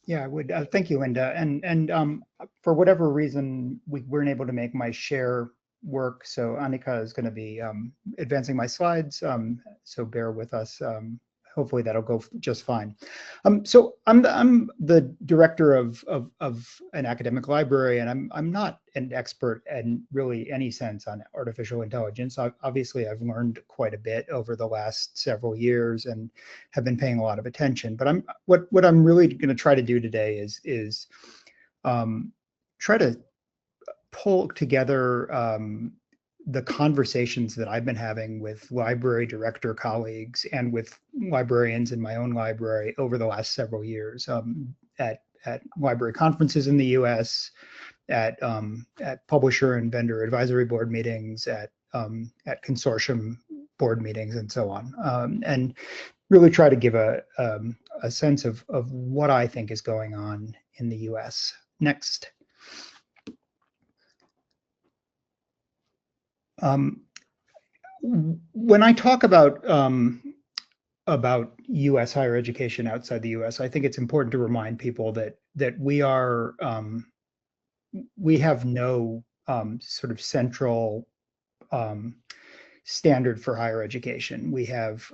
Yeah, I would. Thank you, Linda. And for whatever reason, we weren't able to make my share work. So Annika is going to be advancing my slides. So bear with us. Hopefully that'll go just fine. So I'm the director of an academic library, and I'm not an expert in really any sense on artificial intelligence. Obviously, I've learned quite a bit over the last several years and have been paying a lot of attention. But what I'm really going to try to do today is try to pull together the conversations that I've been having with library director colleagues and with librarians in my own library over the last several years at library conferences in the U.S., at publisher and vendor advisory board meetings, at consortium board meetings, and so on, and really try to give a sense of what I think is going on in the U.S. Next. When I talk about U.S. higher education outside the U.S., I think it's important to remind people that we have no sort of central standard for higher education. We have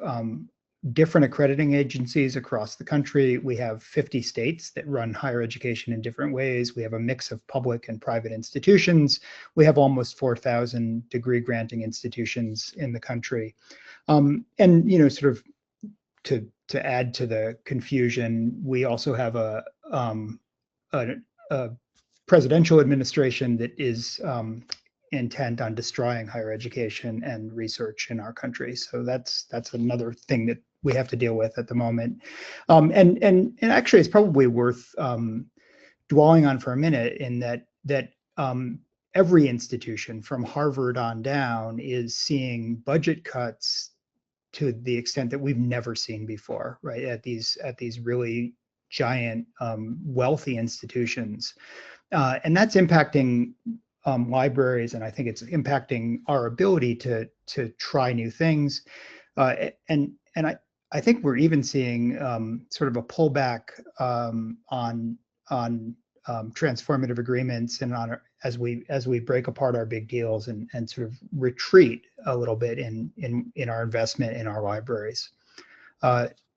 different accrediting agencies across the country. We have 50 states that run higher education in different ways. We have a mix of public and private institutions. We have almost 4,000 degree granting institutions in the country. And, you know, sort of to add to the confusion, we also have a presidential administration that is intent on destroying higher education and research in our country. So that's another thing that we have to deal with at the moment. And actually, it's probably worth dwelling on for a minute in that every institution from Harvard on down is seeing budget cuts to the extent that we've never seen before, right? At these really giant wealthy institutions. And that's impacting libraries, and I think it's impacting our ability to try new things. And I think we're even seeing sort of a pullback on transformative agreements and as we break apart our big deals and sort of retreat a little bit in our investment in our libraries.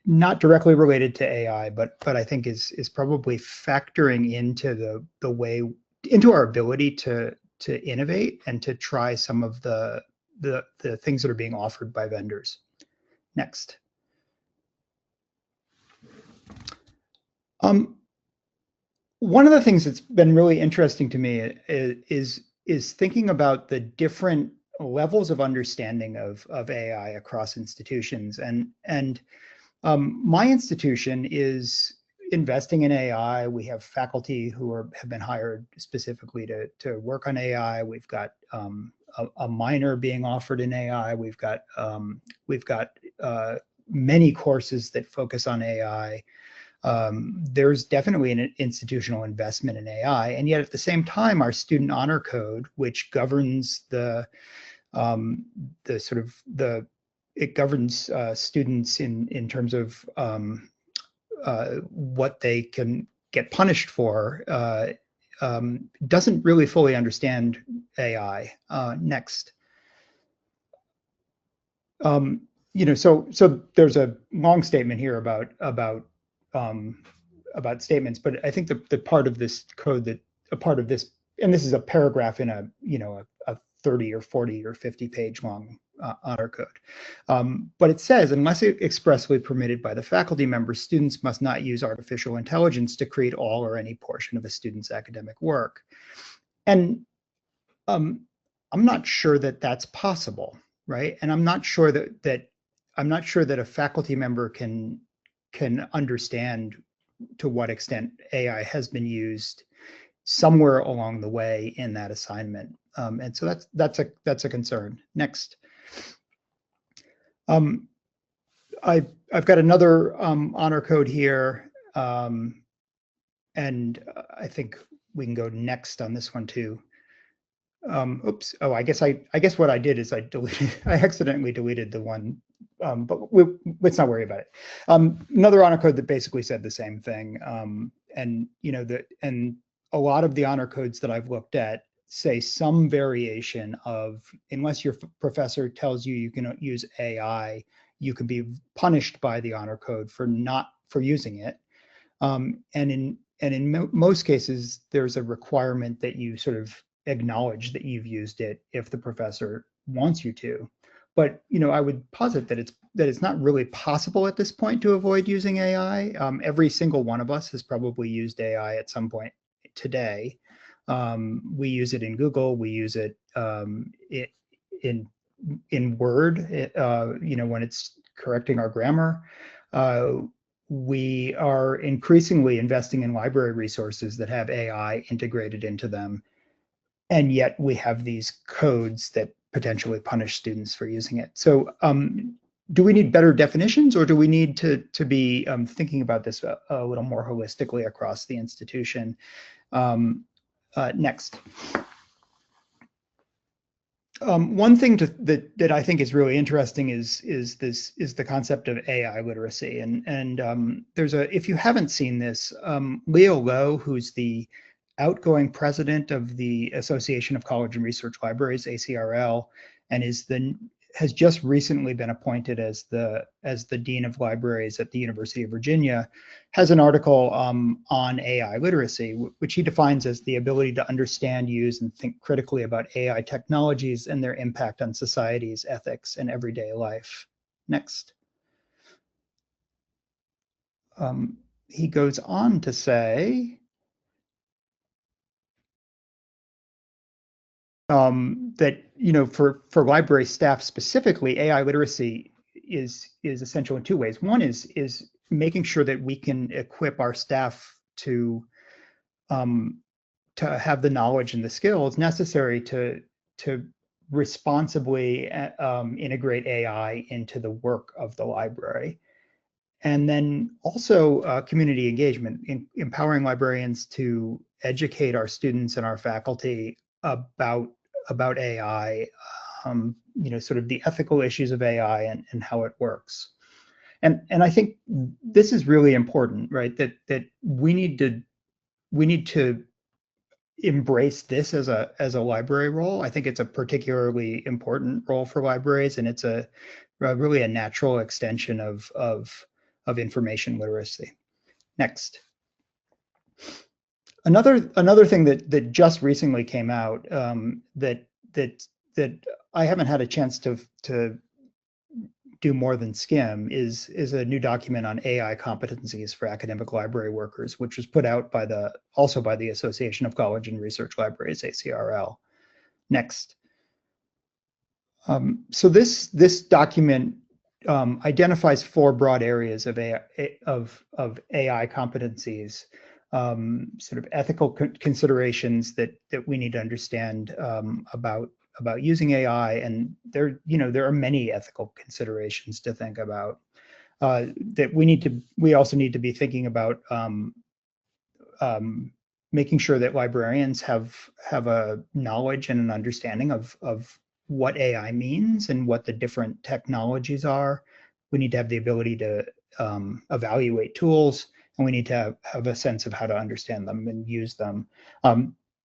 Not directly related to AI, but I think is probably factoring into the way, into our ability to innovate and to try some of the things that are being offered by vendors. Next. One of the things that's been really interesting to me is thinking about the different levels of understanding of AI across institutions. And my institution is investing in AI. We have faculty who have been hired specifically to work on AI. We've got a minor being offered in AI. We've got many courses that focus on AI. There's definitely an institutional investment in AI, and yet at the same time, our student honor code, which governs it governs students in terms of what they can get punished for, doesn't really fully understand AI. Next. So there's a long statement here about statements, but I think the part of this code and this is a paragraph in a 30 or 40 or 50 page long honor code. But it says, unless expressly permitted by the faculty members, students must not use artificial intelligence to create all or any portion of a student's academic work. And I'm not sure that that's possible, right? And I'm not sure that a faculty member can understand to what extent AI has been used somewhere along the way in that assignment. And so that's a concern. Next. I've got another honor code here, and I think we can go next on this one too. Oops. Oh, I guess what I did is I accidentally deleted the one, but let's not worry about it. Another honor code that basically said the same thing, and a lot of the honor codes that I've looked at say some variation of, unless your professor tells you can use AI, you can be punished by the honor code for using it. And in most cases, there's a requirement that you sort of acknowledge that you've used it if the professor wants you to. But I would posit that it's not really possible at this point to avoid using AI. Every single one of us has probably used AI at some point today. We use it in Google. We use it in Word. When it's correcting our grammar. We are increasingly investing in library resources that have AI integrated into them, and yet we have these codes that potentially punish students for using it. So do we need better definitions, or do we need to be thinking about this a little more holistically across the institution? Next. One thing that I think is really interesting is the concept of AI literacy, and if you haven't seen this, Leo Lowe, who's the outgoing president of the Association of College and Research Libraries, ACRL, and has just recently been appointed as the Dean of Libraries at the University of Virginia, has an article on AI literacy, which he defines as the ability to understand, use, and think critically about AI technologies and their impact on society's ethics and everyday life. Next. He goes on to say that for library staff specifically, AI literacy is essential in two ways. One is making sure that we can equip our staff to have the knowledge and the skills necessary to responsibly integrate AI into the work of the library. And then also community engagement, empowering librarians to educate our students and our faculty about AI, sort of the ethical issues of AI and how it works. And I think this is really important, right? That we need to embrace this as a library role. I think it's a particularly important role for libraries, and it's really a natural extension of information literacy. Next. Another thing that just recently came out that I haven't had a chance to do more than skim is a new document on AI competencies for academic library workers, which was put out also by the Association of College and Research Libraries, ACRL. Next. So this document identifies 4 broad areas of AI competencies, sort of ethical considerations that we need to understand about using AI, and there are many ethical considerations to think about that we also need to be thinking about making sure that librarians have a knowledge and an understanding of what AI means and what the different technologies are. We need to have the ability to evaluate tools, and we need to have a sense of how to understand them and use them.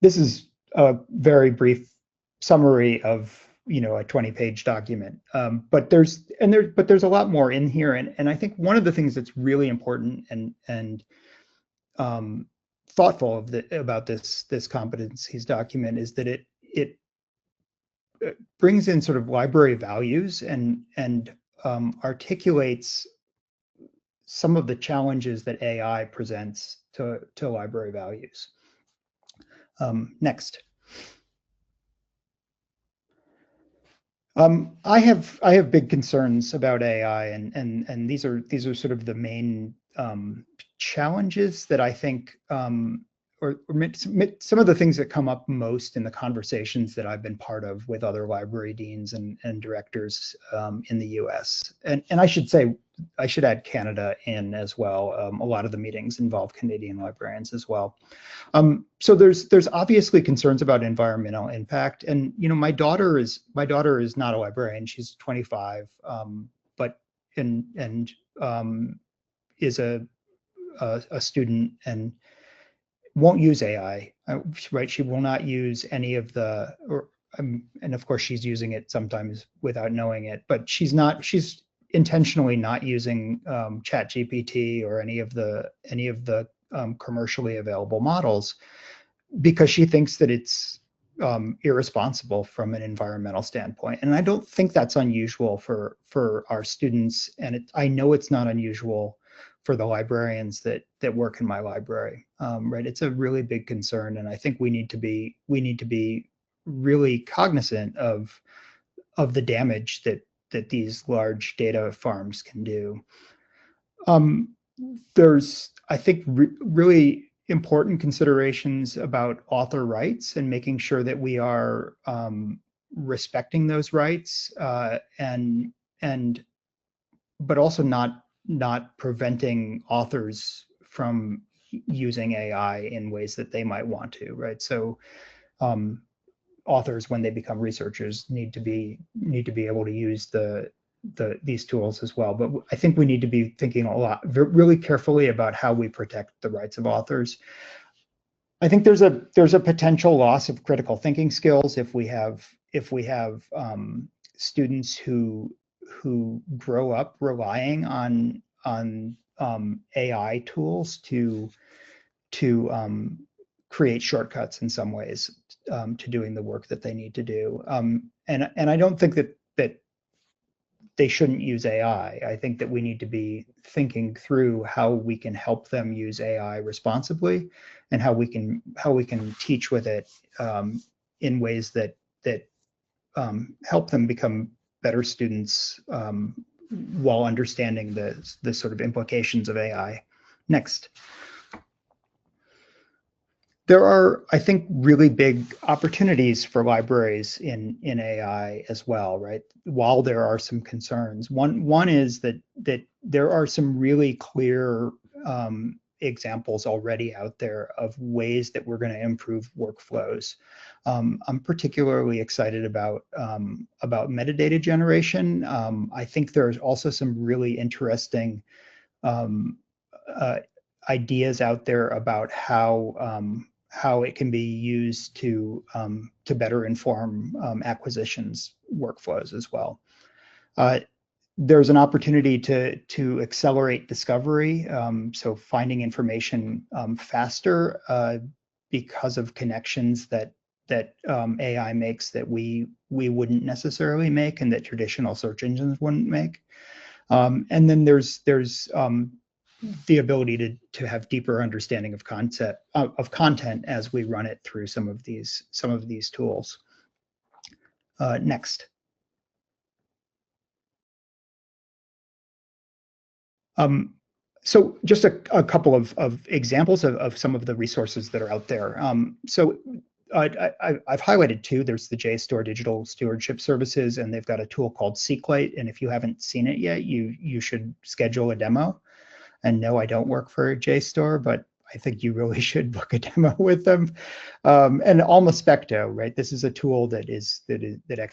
This is a very brief summary of a 20-page document, but there's a lot more in here, and I think one of the things that's really important and thoughtful about this competencies document is that it brings in sort of library values and articulates some of the challenges that AI presents to library values. Next. I have big concerns about AI, and these are sort of the main challenges that I think, or some of the things that come up most in the conversations that I've been part of with other library deans and directors in the U.S. And I should add Canada in as well. A lot of the meetings involve Canadian librarians as well. So there's obviously concerns about environmental impact, and my daughter is not a librarian. She's 25, but is a student and won't use AI, right? She will not use any of and of course she's using it sometimes without knowing it, but she's intentionally not using ChatGPT or any of the commercially available models, because she thinks that it's irresponsible from an environmental standpoint. And I don't think that's unusual for our students, and I know it's not unusual for the librarians that work in my library, right? It's a really big concern, and I think we need to be really cognizant of the damage that these large data farms can do. There's, I think, really important considerations about author rights and making sure that we are respecting those rights, but also not preventing authors from using AI in ways that they might want to, right? So authors, when they become researchers, need to be able to use these tools as well. But I think we need to be thinking really carefully about how we protect the rights of authors. I think there's a potential loss of critical thinking skills if we have students who grow up relying on AI tools to create shortcuts in some ways to doing the work that they need to do. And I don't think that they shouldn't use AI. I think that we need to be thinking through how we can help them use AI responsibly, and how we can teach with it in ways that help them become better students while understanding the sort of implications of AI. Next. There are, I think, really big opportunities for libraries in AI as well, right? While there are some concerns, one is that there are some really clear examples already out there of ways that we're going to improve workflows. I'm particularly excited about metadata generation. I think there's also some really interesting ideas out there about how it can be used to better inform acquisitions workflows as well. There's an opportunity to accelerate discovery, so finding information faster because of connections that AI makes that we wouldn't necessarily make and that traditional search engines wouldn't make. And then there's the ability to have deeper understanding of content as we run it through some of these tools. Next. So just a couple of examples of some of the resources that are out there. I've highlighted two. There's the JSTOR Digital Stewardship Services, and they've got a tool called SQLite. And if you haven't seen it yet, you should schedule a demo. And no, I don't work for JSTOR, but I think you really should book a demo with them. And Almaspecto, right? This is a tool that Ex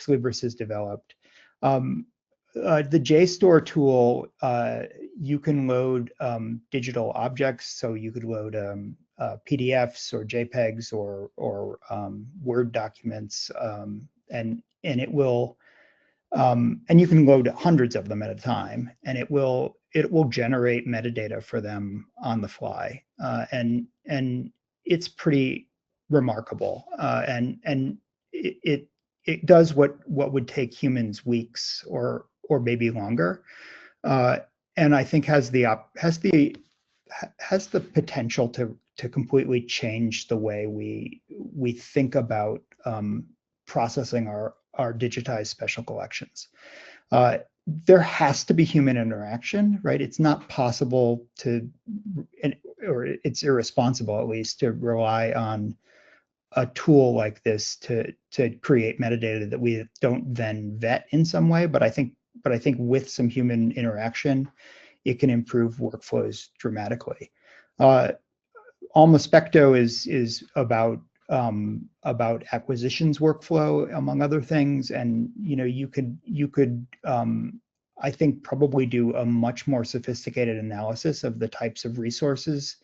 Libris has developed. The JSTOR tool, you can load digital objects, so you could load PDFs or JPEGs or Word documents, and it will, and you can load hundreds of them at a time, and it will generate metadata for them on the fly, and it's pretty remarkable, and it does what would take humans weeks or maybe longer, and I think has the potential to completely change the way we think about processing our digitized special collections. There has to be human interaction, right? It's not possible or it's irresponsible at least, to rely on a tool like this to create metadata that we don't then vet in some way. But I think with some human interaction, it can improve workflows dramatically. Almaspecto is about acquisitions workflow, among other things, and you could I think probably do a much more sophisticated analysis of the types of resources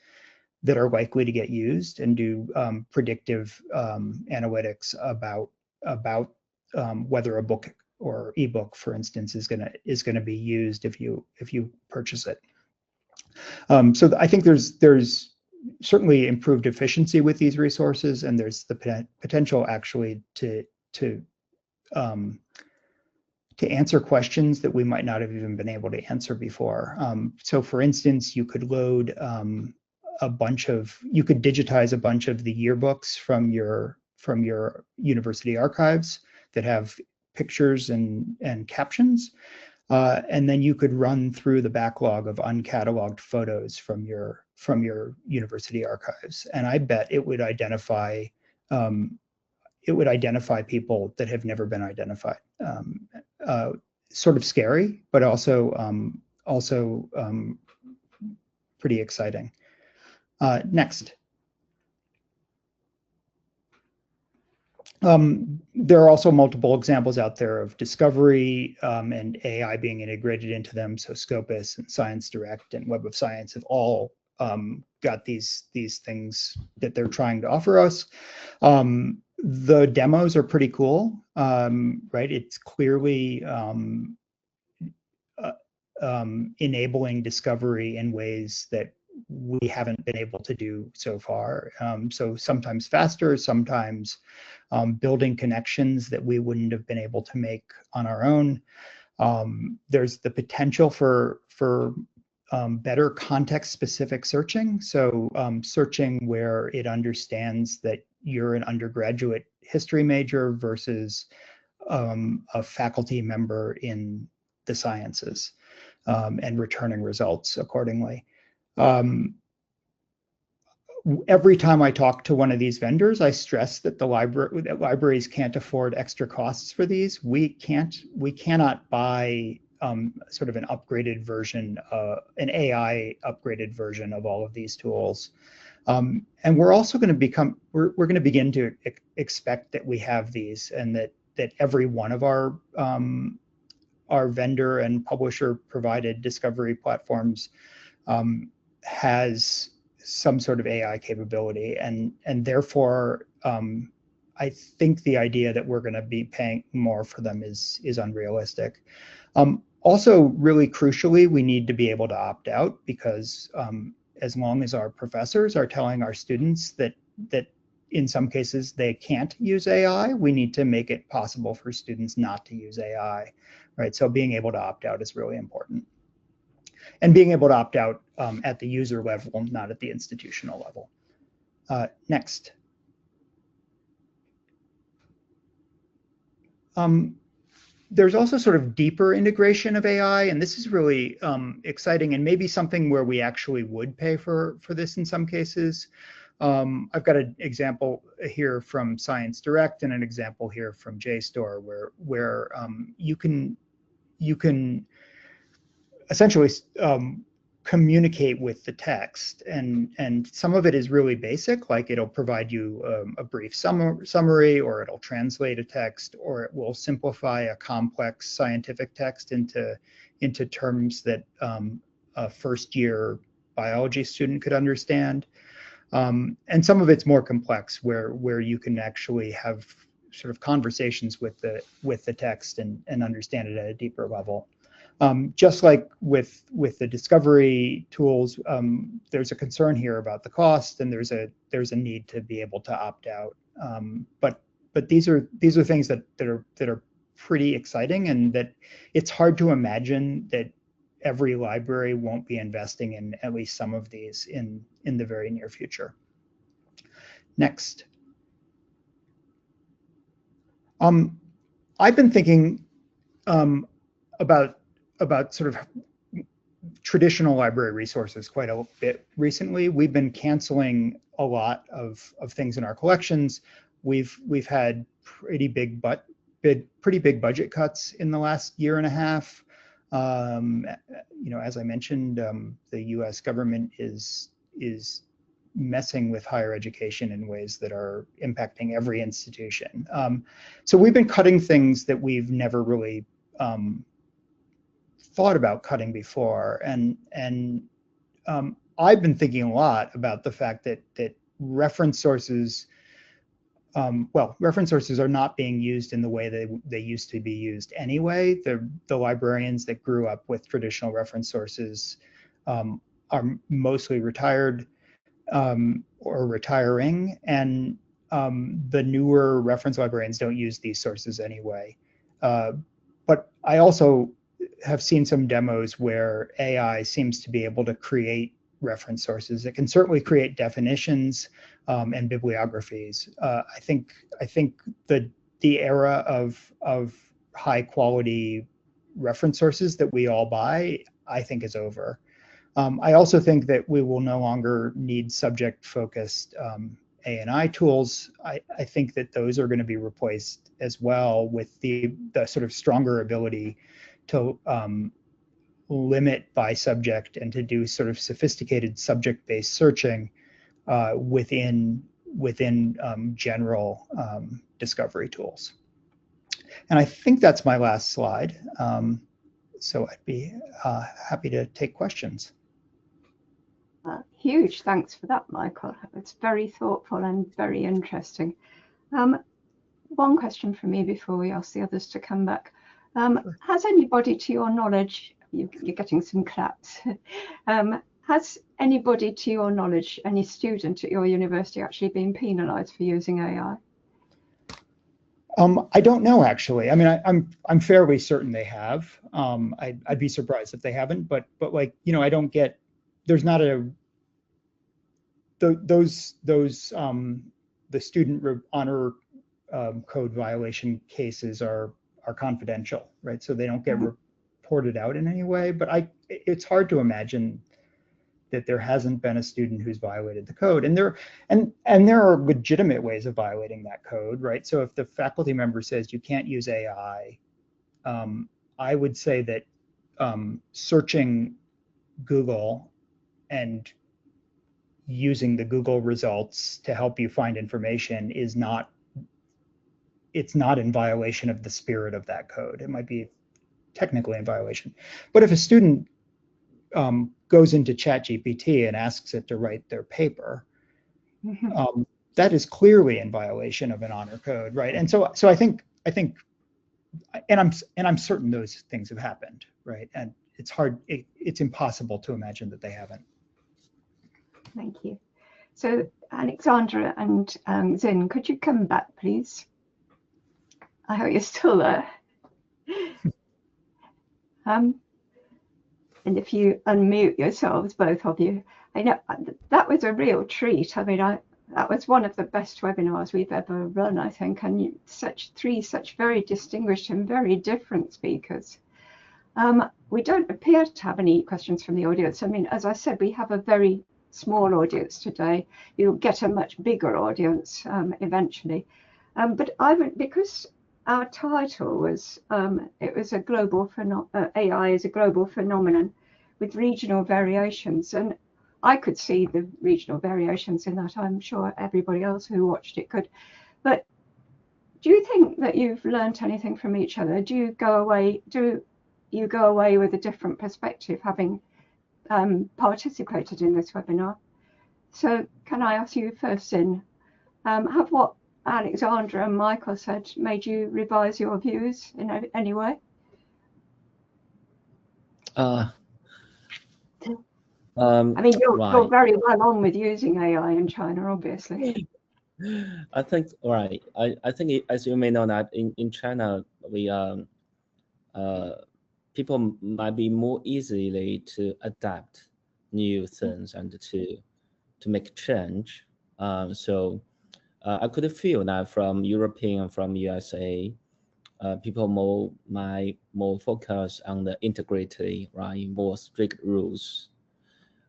that are likely to get used and do predictive analytics about whether a book or ebook, for instance, is going to be used if you purchase it. So I think there's certainly improved efficiency with these resources, and there's the potential actually to answer questions that we might not have even been able to answer before. So for instance, you could load you could digitize a bunch of the yearbooks from your university archives that have pictures and captions, and then you could run through the backlog of uncatalogued photos from your university archives, and I bet it would identify people that have never been identified. Sort of scary, but also pretty exciting. Next. There are also multiple examples out there of discovery and AI being integrated into them. So Scopus and Science Direct and Web of Science have all got these things that they're trying to offer us. The demos are pretty cool, right? It's clearly enabling discovery in ways that we haven't been able to do so far. So sometimes faster, sometimes building connections that we wouldn't have been able to make on our own. There's the potential for better context-specific searching. So searching where it understands that you're an undergraduate history major versus a faculty member in the sciences, and returning results accordingly. Every time I talk to one of these vendors, I stress that libraries can't afford extra costs for these. We cannot buy sort of an upgraded version, an AI upgraded version of all of these tools. And we're also going to we're going to begin to expect that we have these, and that every one of our vendor and publisher provided discovery platforms has some sort of AI capability, and therefore I think the idea that we're going to be paying more for them is unrealistic. Also, really crucially, we need to be able to opt out, because as long as our professors are telling our students that in some cases they can't use AI, we need to make it possible for students not to use AI, right? So being able to opt out is really important. And being able to opt out at the user level, not at the institutional level. Next. There's also sort of deeper integration of AI, and this is really exciting, and maybe something where we actually would pay for this in some cases. I've got an example here from Science Direct and an example here from JSTOR, where you can essentially communicate with the text, and some of it is really basic, like it'll provide you a brief summary, or it'll translate a text, or it will simplify a complex scientific text into terms that a first-year biology student could understand. And some of it's more complex, where you can actually have sort of conversations with the text and understand it at a deeper level. Just like with the discovery tools, there's a concern here about the cost, and there's a need to be able to opt out. But these are things that are pretty exciting, and that it's hard to imagine that every library won't be investing in at least some of these in the very near future. Next. I've been thinking about sort of traditional library resources quite a bit recently. We've been canceling a lot of things in our collections. We've had pretty big budget cuts in the last year and a half. As I mentioned, the U.S. government is messing with higher education in ways that are impacting every institution. So we've been cutting things that we've never really thought about cutting before, and I've been thinking a lot about the fact that reference sources, reference sources are not being used in the way they used to be used anyway. The librarians that grew up with traditional reference sources are mostly retired or retiring, and the newer reference librarians don't use these sources anyway. But I also have seen some demos where AI seems to be able to create reference sources. It can certainly create definitions and bibliographies. I think the era of high quality reference sources that we all buy, I think, is over. I also think that we will no longer need subject focused A&I tools. I think that those are going to be replaced as well with the sort of stronger ability to limit by subject and to do sort of sophisticated subject-based searching within general discovery tools. And I think that's my last slide. So I'd be happy to take questions. Huge thanks for that, Michael. It's very thoughtful and very interesting. One question from me before we ask the others to come back. Has anybody, to your knowledge, you're getting some claps, has anybody, to your knowledge, any student at your university actually been penalised for using AI? I don't know, actually. I mean, I'm fairly certain they have. I'd be surprised if they haven't, but like, I don't get, there's not the student honor code violation cases are confidential, right? So they don't get reported out in any way, but it's hard to imagine that there hasn't been a student who's violated the code. And there are legitimate ways of violating that code, right? So if the faculty member says you can't use AI, I would say that searching Google and using the Google results to help you find information is not, it's not in violation of the spirit of that code. It might be technically in violation. But if a student goes into ChatGPT and asks it to write their paper, that is clearly in violation of an honor code, right? And so I think, and I'm certain those things have happened, right? And it's hard, it's impossible to imagine that they haven't. Thank you. So Alexandra and Zin, could you come back, please? I hope you're still there. And if you unmute yourselves, both of you, I know that was a real treat. I mean, that was one of the best webinars we've ever run, I think, and three such very distinguished and very different speakers. We don't appear to have any questions from the audience. I mean, as I said, we have a very small audience today. You'll get a much bigger audience eventually. But because our title was, it was a global AI is a global phenomenon with regional variations, and I could see the regional variations in that. I'm sure everybody else who watched it could. But do you think that you've learned anything from each other? Do you go away with a different perspective, having participated in this webinar? So can I ask you first, Zin, have what Alexandra and Michael said made you revise your views in any way? I mean, you're right. very well on with using AI in China, obviously. I think, right. I think, as you may know, that in China, we people might be more easily to adapt new things and to make change. So I could feel that from European, from USA, people might more focus on the integrity, right? More strict rules.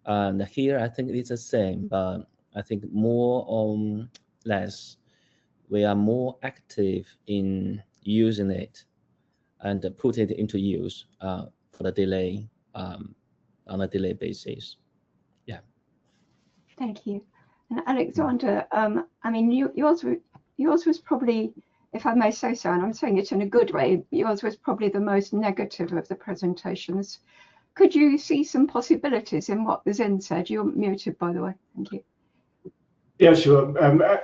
And here, I think it's the same, but I think more or less, we are more active in using it and put it into use for the delay on a daily basis. Yeah. Thank you. And Alexander, I mean, yours was probably, if I may say so, and I'm saying it in a good way, yours was probably the most negative of the presentations. Could you see some possibilities in what Zin said? You're muted, by the way. Thank you. Yeah, sure.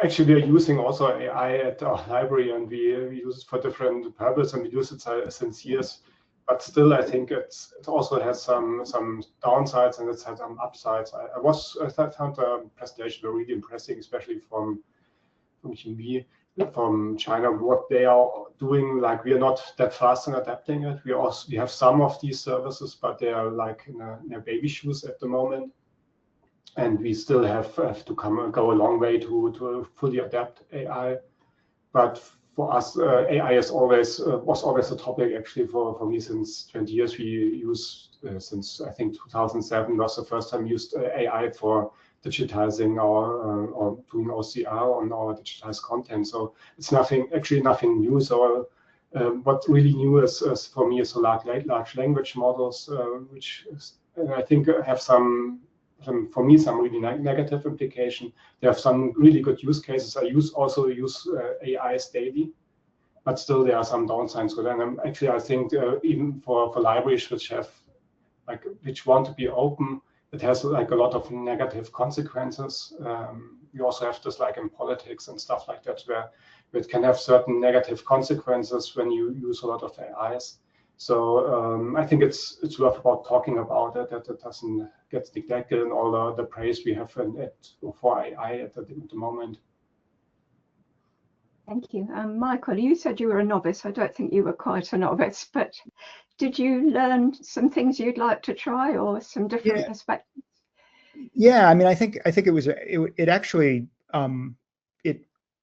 Actually, we are using also AI at our library, and we use it for different purposes, and we use it since years. But still, I think it also has some downsides and it has some upsides. I found the presentation really impressive, especially from QB, from China, what they are doing. Like, we are not that fast in adapting it. We have some of these services, but they are like in their baby shoes at the moment. And we still have to go a long way to fully adapt AI. But for us, AI was always a topic actually for me since 20 years. We use since I think 2007 was the first time we used AI for digitizing or doing OCR on our digitized content. So it's nothing new. So what really new is for me is large language models, which I think have for me some really negative implication. They have some really good use cases. I also use AIs daily, but still there are some downsides with it. And I think even for libraries which want to be open, it has like a lot of negative consequences. We also have this like in politics and stuff like that, where it can have certain negative consequences when you use a lot of AIs. So I think it's worth about talking about it, that it doesn't get neglected in all the praise we have for AI at the moment. Thank you. Michael, you said you were a novice. I don't think you were quite a novice, but did you learn some things you'd like to try or some different perspectives? Yeah, I mean, I think it was it actually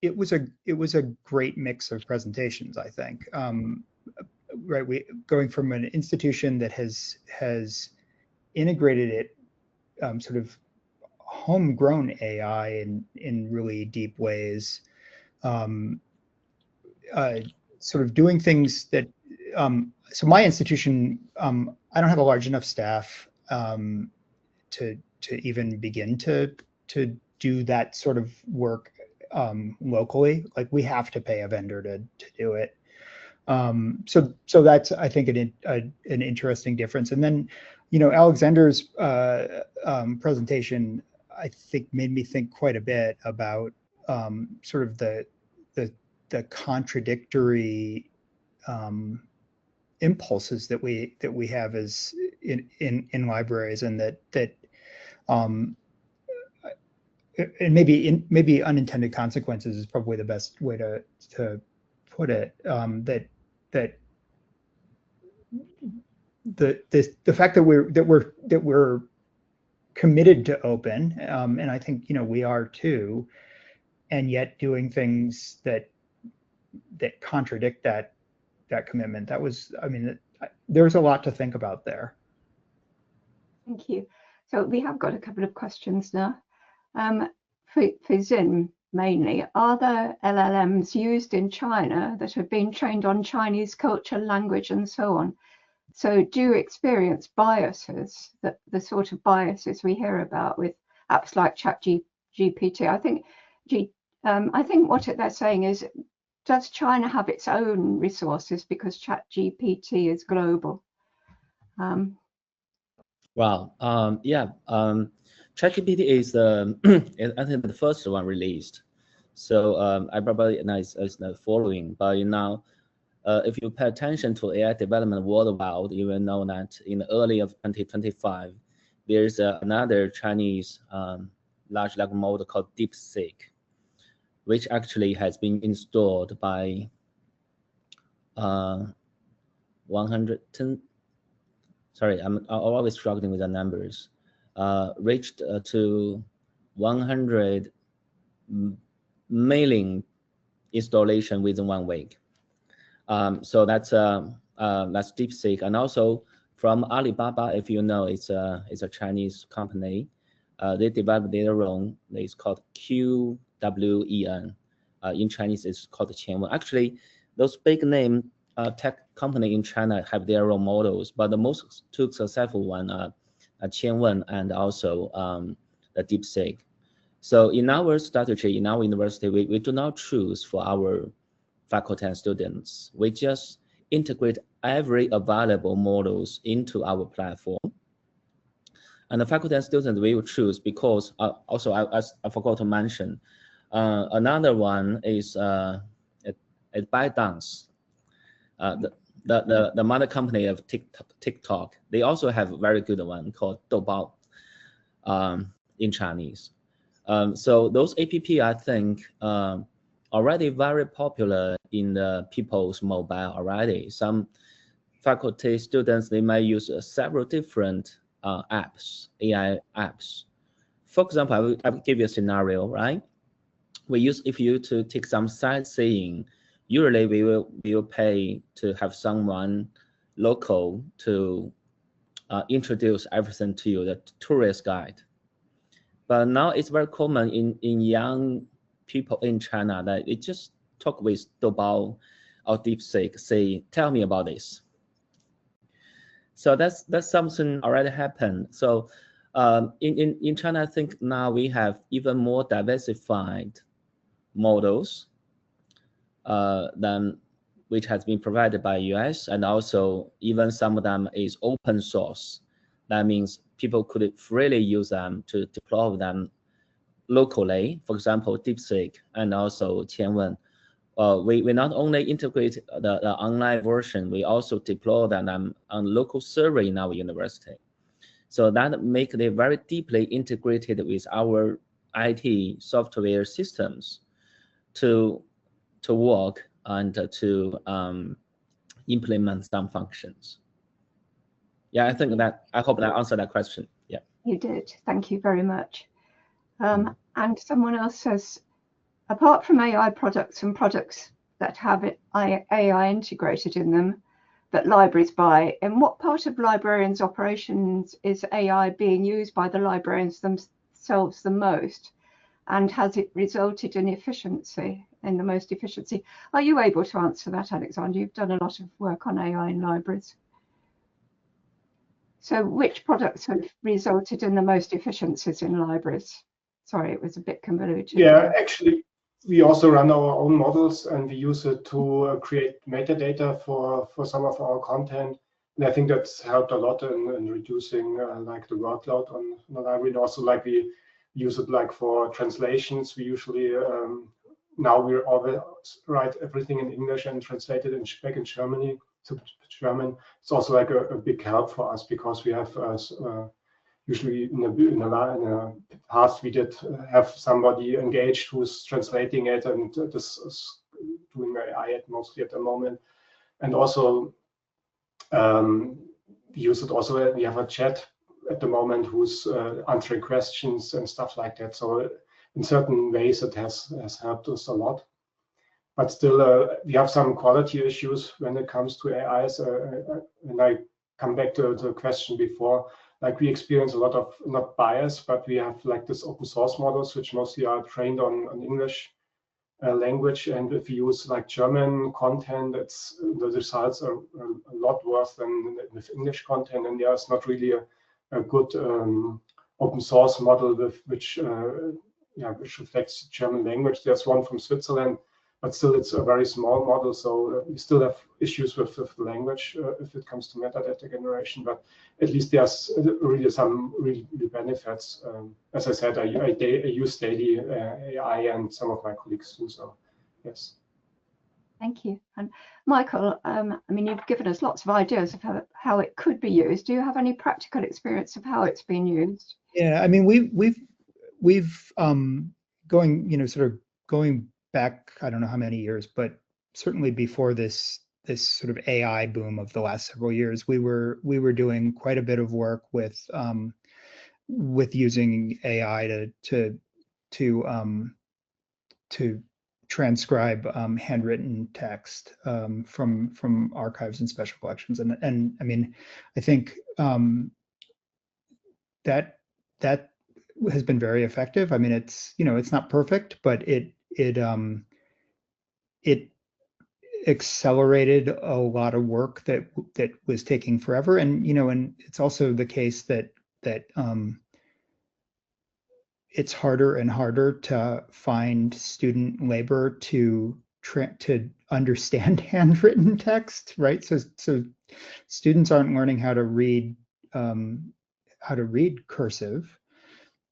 it was a great mix of presentations, I think. Right, going from an institution that has integrated it, sort of homegrown AI in really deep ways, sort of doing things that so my institution, I don't have a large enough staff to even begin to do that sort of work locally. Like we have to pay a vendor to do it. So that's, I think, an interesting difference. And then, you know, Alexander's presentation, I think, made me think quite a bit about sort of the contradictory impulses that we have as in libraries, and that and maybe unintended consequences is probably the best way to put it. That the fact that we're committed to open, and I think, you know, we are too, and yet doing things that contradict that commitment. That was, I mean, there's a lot to think about there. Thank you. So we have got a couple of questions now. For Xin mainly, are there LLMs used in China that have been trained on Chinese culture, language, and so on? So do you experience biases, the sort of biases we hear about with apps like ChatGPT? I think what they're saying is, does China have its own resources because ChatGPT is global? ChatGPT is I think the first one released. So I probably is the following, but if you pay attention to AI development worldwide, you will know that in the early of 2025, there's another Chinese large language model called DeepSeek, which actually has been installed by 110. Sorry, I'm always struggling with the numbers. Reached to 100 million installation within 1 week. So that's DeepSeek, and also from Alibaba, if you know, it's a Chinese company. They developed their own. It's called QWEN. In Chinese, it's called Qianwen. Actually, those big name tech company in China have their own models, but the most two successful one are Qianwen and also the DeepSeek. So in our strategy, in our university, we do not choose for our faculty and students. We just integrate every available models into our platform. And the faculty and students we will choose because also I forgot to mention, another one is ByteDance, the mother company of TikTok. They also have a very good one called Doubao in Chinese. So those app, I think, already very popular in the people's mobile already. Some faculty students, they might use several different apps, AI apps. For example, I will give you a scenario, right? If you to take some sightseeing, usually we will pay to have someone local to introduce everything to you, the tourist guide. But now it's very common in young people in China that they just talk with Doubao or DeepSeek, say, tell me about this. So that's something already happened. So in China, I think now we have even more diversified models than which has been provided by US, and also even some of them is open source. That means people could freely use them to deploy them locally. For example, DeepSeek and also Qianwen. We not only integrate the online version, we also deploy them on local server in our university. So that makes it very deeply integrated with our IT software systems to work and to implement some functions. Yeah, I hope that answered that question. Yeah. You did. Thank you very much. And someone else says, apart from AI products and products that have AI integrated in them that libraries buy, in what part of librarians' operations is AI being used by the librarians themselves the most? And has it resulted in efficiency? in the most efficiency. Are you able to answer that, Alexander? You've done a lot of work on AI in libraries. So which products have resulted in the most efficiencies in libraries? Sorry, it was a bit convoluted. Yeah, actually, we also run our own models, and we use it to create metadata for some of our content. And I think that's helped a lot in reducing like the workload on the library. And also, like, we use it like for translations. We usually now we always write everything in English and translate it back in Germany to German. It's also like a big help for us, because we have usually in the past we did have somebody engaged who's translating it, and this is doing AI mostly at the moment. And also we use it also. We have a chat at the moment who's answering questions and stuff like that. So in certain ways it has helped us a lot. But still, we have some quality issues when it comes to AIs. And I come back to the question before, like, we experience a lot of, not bias, but we have like this open source models, which mostly are trained on English language. And if you use like German content, the results are a lot worse than with English content. And there's not really a good open source model which reflects German language. There's one from Switzerland, but still it's a very small model. So we still have issues with the language if it comes to metadata generation, but at least there's really some really benefits. As I said, I use daily AI, and some of my colleagues do so. Yes. Thank you. And Michael, I mean, you've given us lots of ideas of how it could be used. Do you have any practical experience of how it's been used? Yeah, I mean, we've going back, I don't know how many years, but certainly before this sort of AI boom of the last several years, we were doing quite a bit of work with using AI to transcribe handwritten text from archives and special collections, and I mean, I think that has been very effective. I mean, it's not perfect, but it accelerated a lot of work that was taking forever. And and it's also the case that it's harder and harder to find student labor to understand handwritten text, right? So students aren't learning how to read cursive,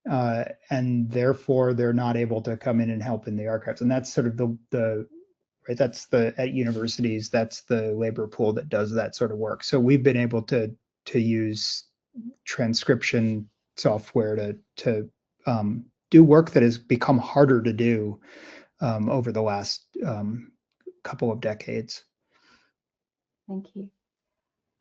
and therefore they're not able to come in and help in the archives. And that's sort of the right. That's at universities, that's the labor pool that does that sort of work. So we've been able to use transcription software to do work that has become harder to do over the last couple of decades. Thank you.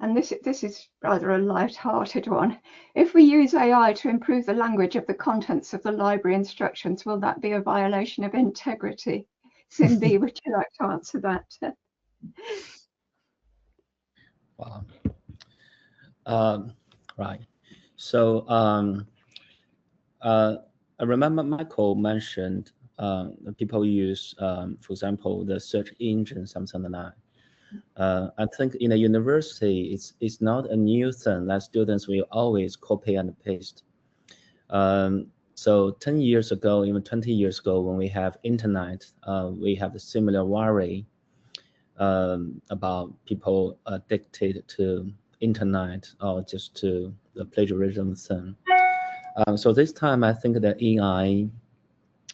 And this is rather a light-hearted one. If we use AI to improve the language of the contents of the library instructions, will that be a violation of integrity? Cindy, would you like to answer that? Wow. Right. So I remember Michael mentioned people use, for example, the search engine, something like that. I think in a university, it's not a new thing that students will always copy and paste. So 10 years ago, even 20 years ago, when we have internet, we have a similar worry about people addicted to internet or just to the plagiarism thing. So this time, I think that AI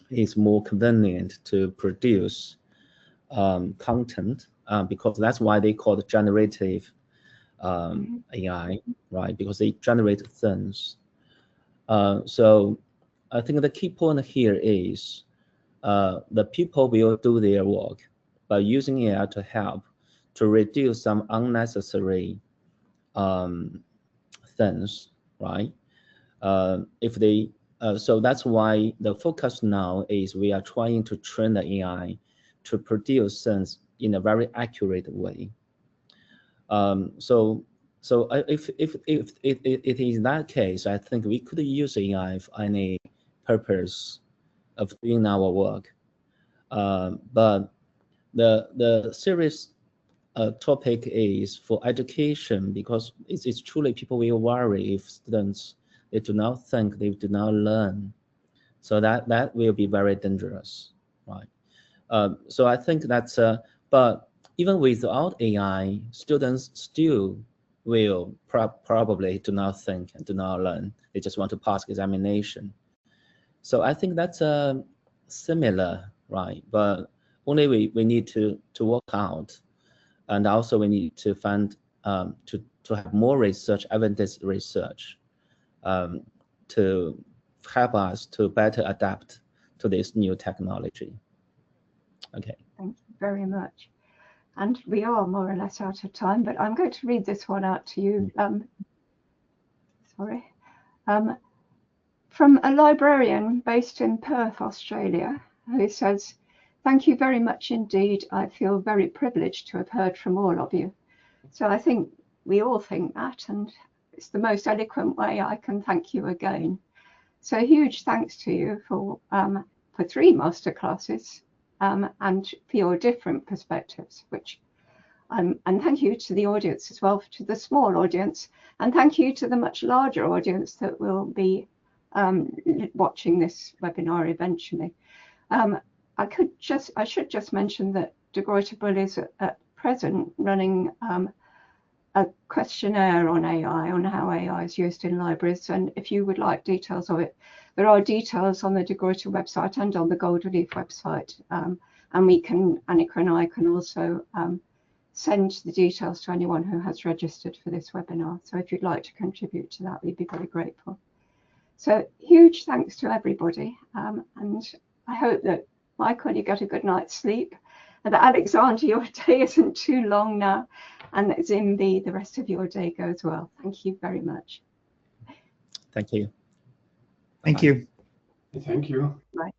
is more convenient to produce content, because that's why they call it generative AI, right? Because they generate things. So I think the key point here is the people will do their work by using AI to help to reduce some unnecessary things, right? If they so that's why the focus now is we are trying to train the AI to produce things in a very accurate way. So if it is that case, I think we could use AI for any purpose of doing our work. But the serious topic is for education, because it's truly people will worry if students, they do not think, they do not learn. So that will be very dangerous, right? So I think that's, but even without AI, students still will probably do not think and do not learn. They just want to pass examination. So I think that's similar, right? But only we need to work out, and also we need to find to have more research, evidence research, to help us to better adapt to this new technology. Okay. Thank you very much. And we are more or less out of time, but I'm going to read this one out to you. From a librarian based in Perth, Australia, who says, "Thank you very much indeed. I feel very privileged to have heard from all of you." So I think we all think that, and it's the most eloquent way I can thank you again. So huge thanks to you for 3 masterclasses and for your different perspectives, which and thank you to the audience as well, to the small audience, and thank you to the much larger audience that will be watching this webinar eventually. I should just mention that de Gruyter Brill is at present running a questionnaire on AI, on how AI is used in libraries, and if you would like details of it, there are details on the de Gruyter website and on the Golden Leaf website, and Annika and I can also send the details to anyone who has registered for this webinar. So if you'd like to contribute to that, we'd be very grateful. So huge thanks to everybody, and I hope that Michael, you get a good night's sleep, and that Alexander, your day isn't too long now, and that Zimbi, the rest of your day goes well. Thank you very much. Thank you. Thank you. Thank you. Bye.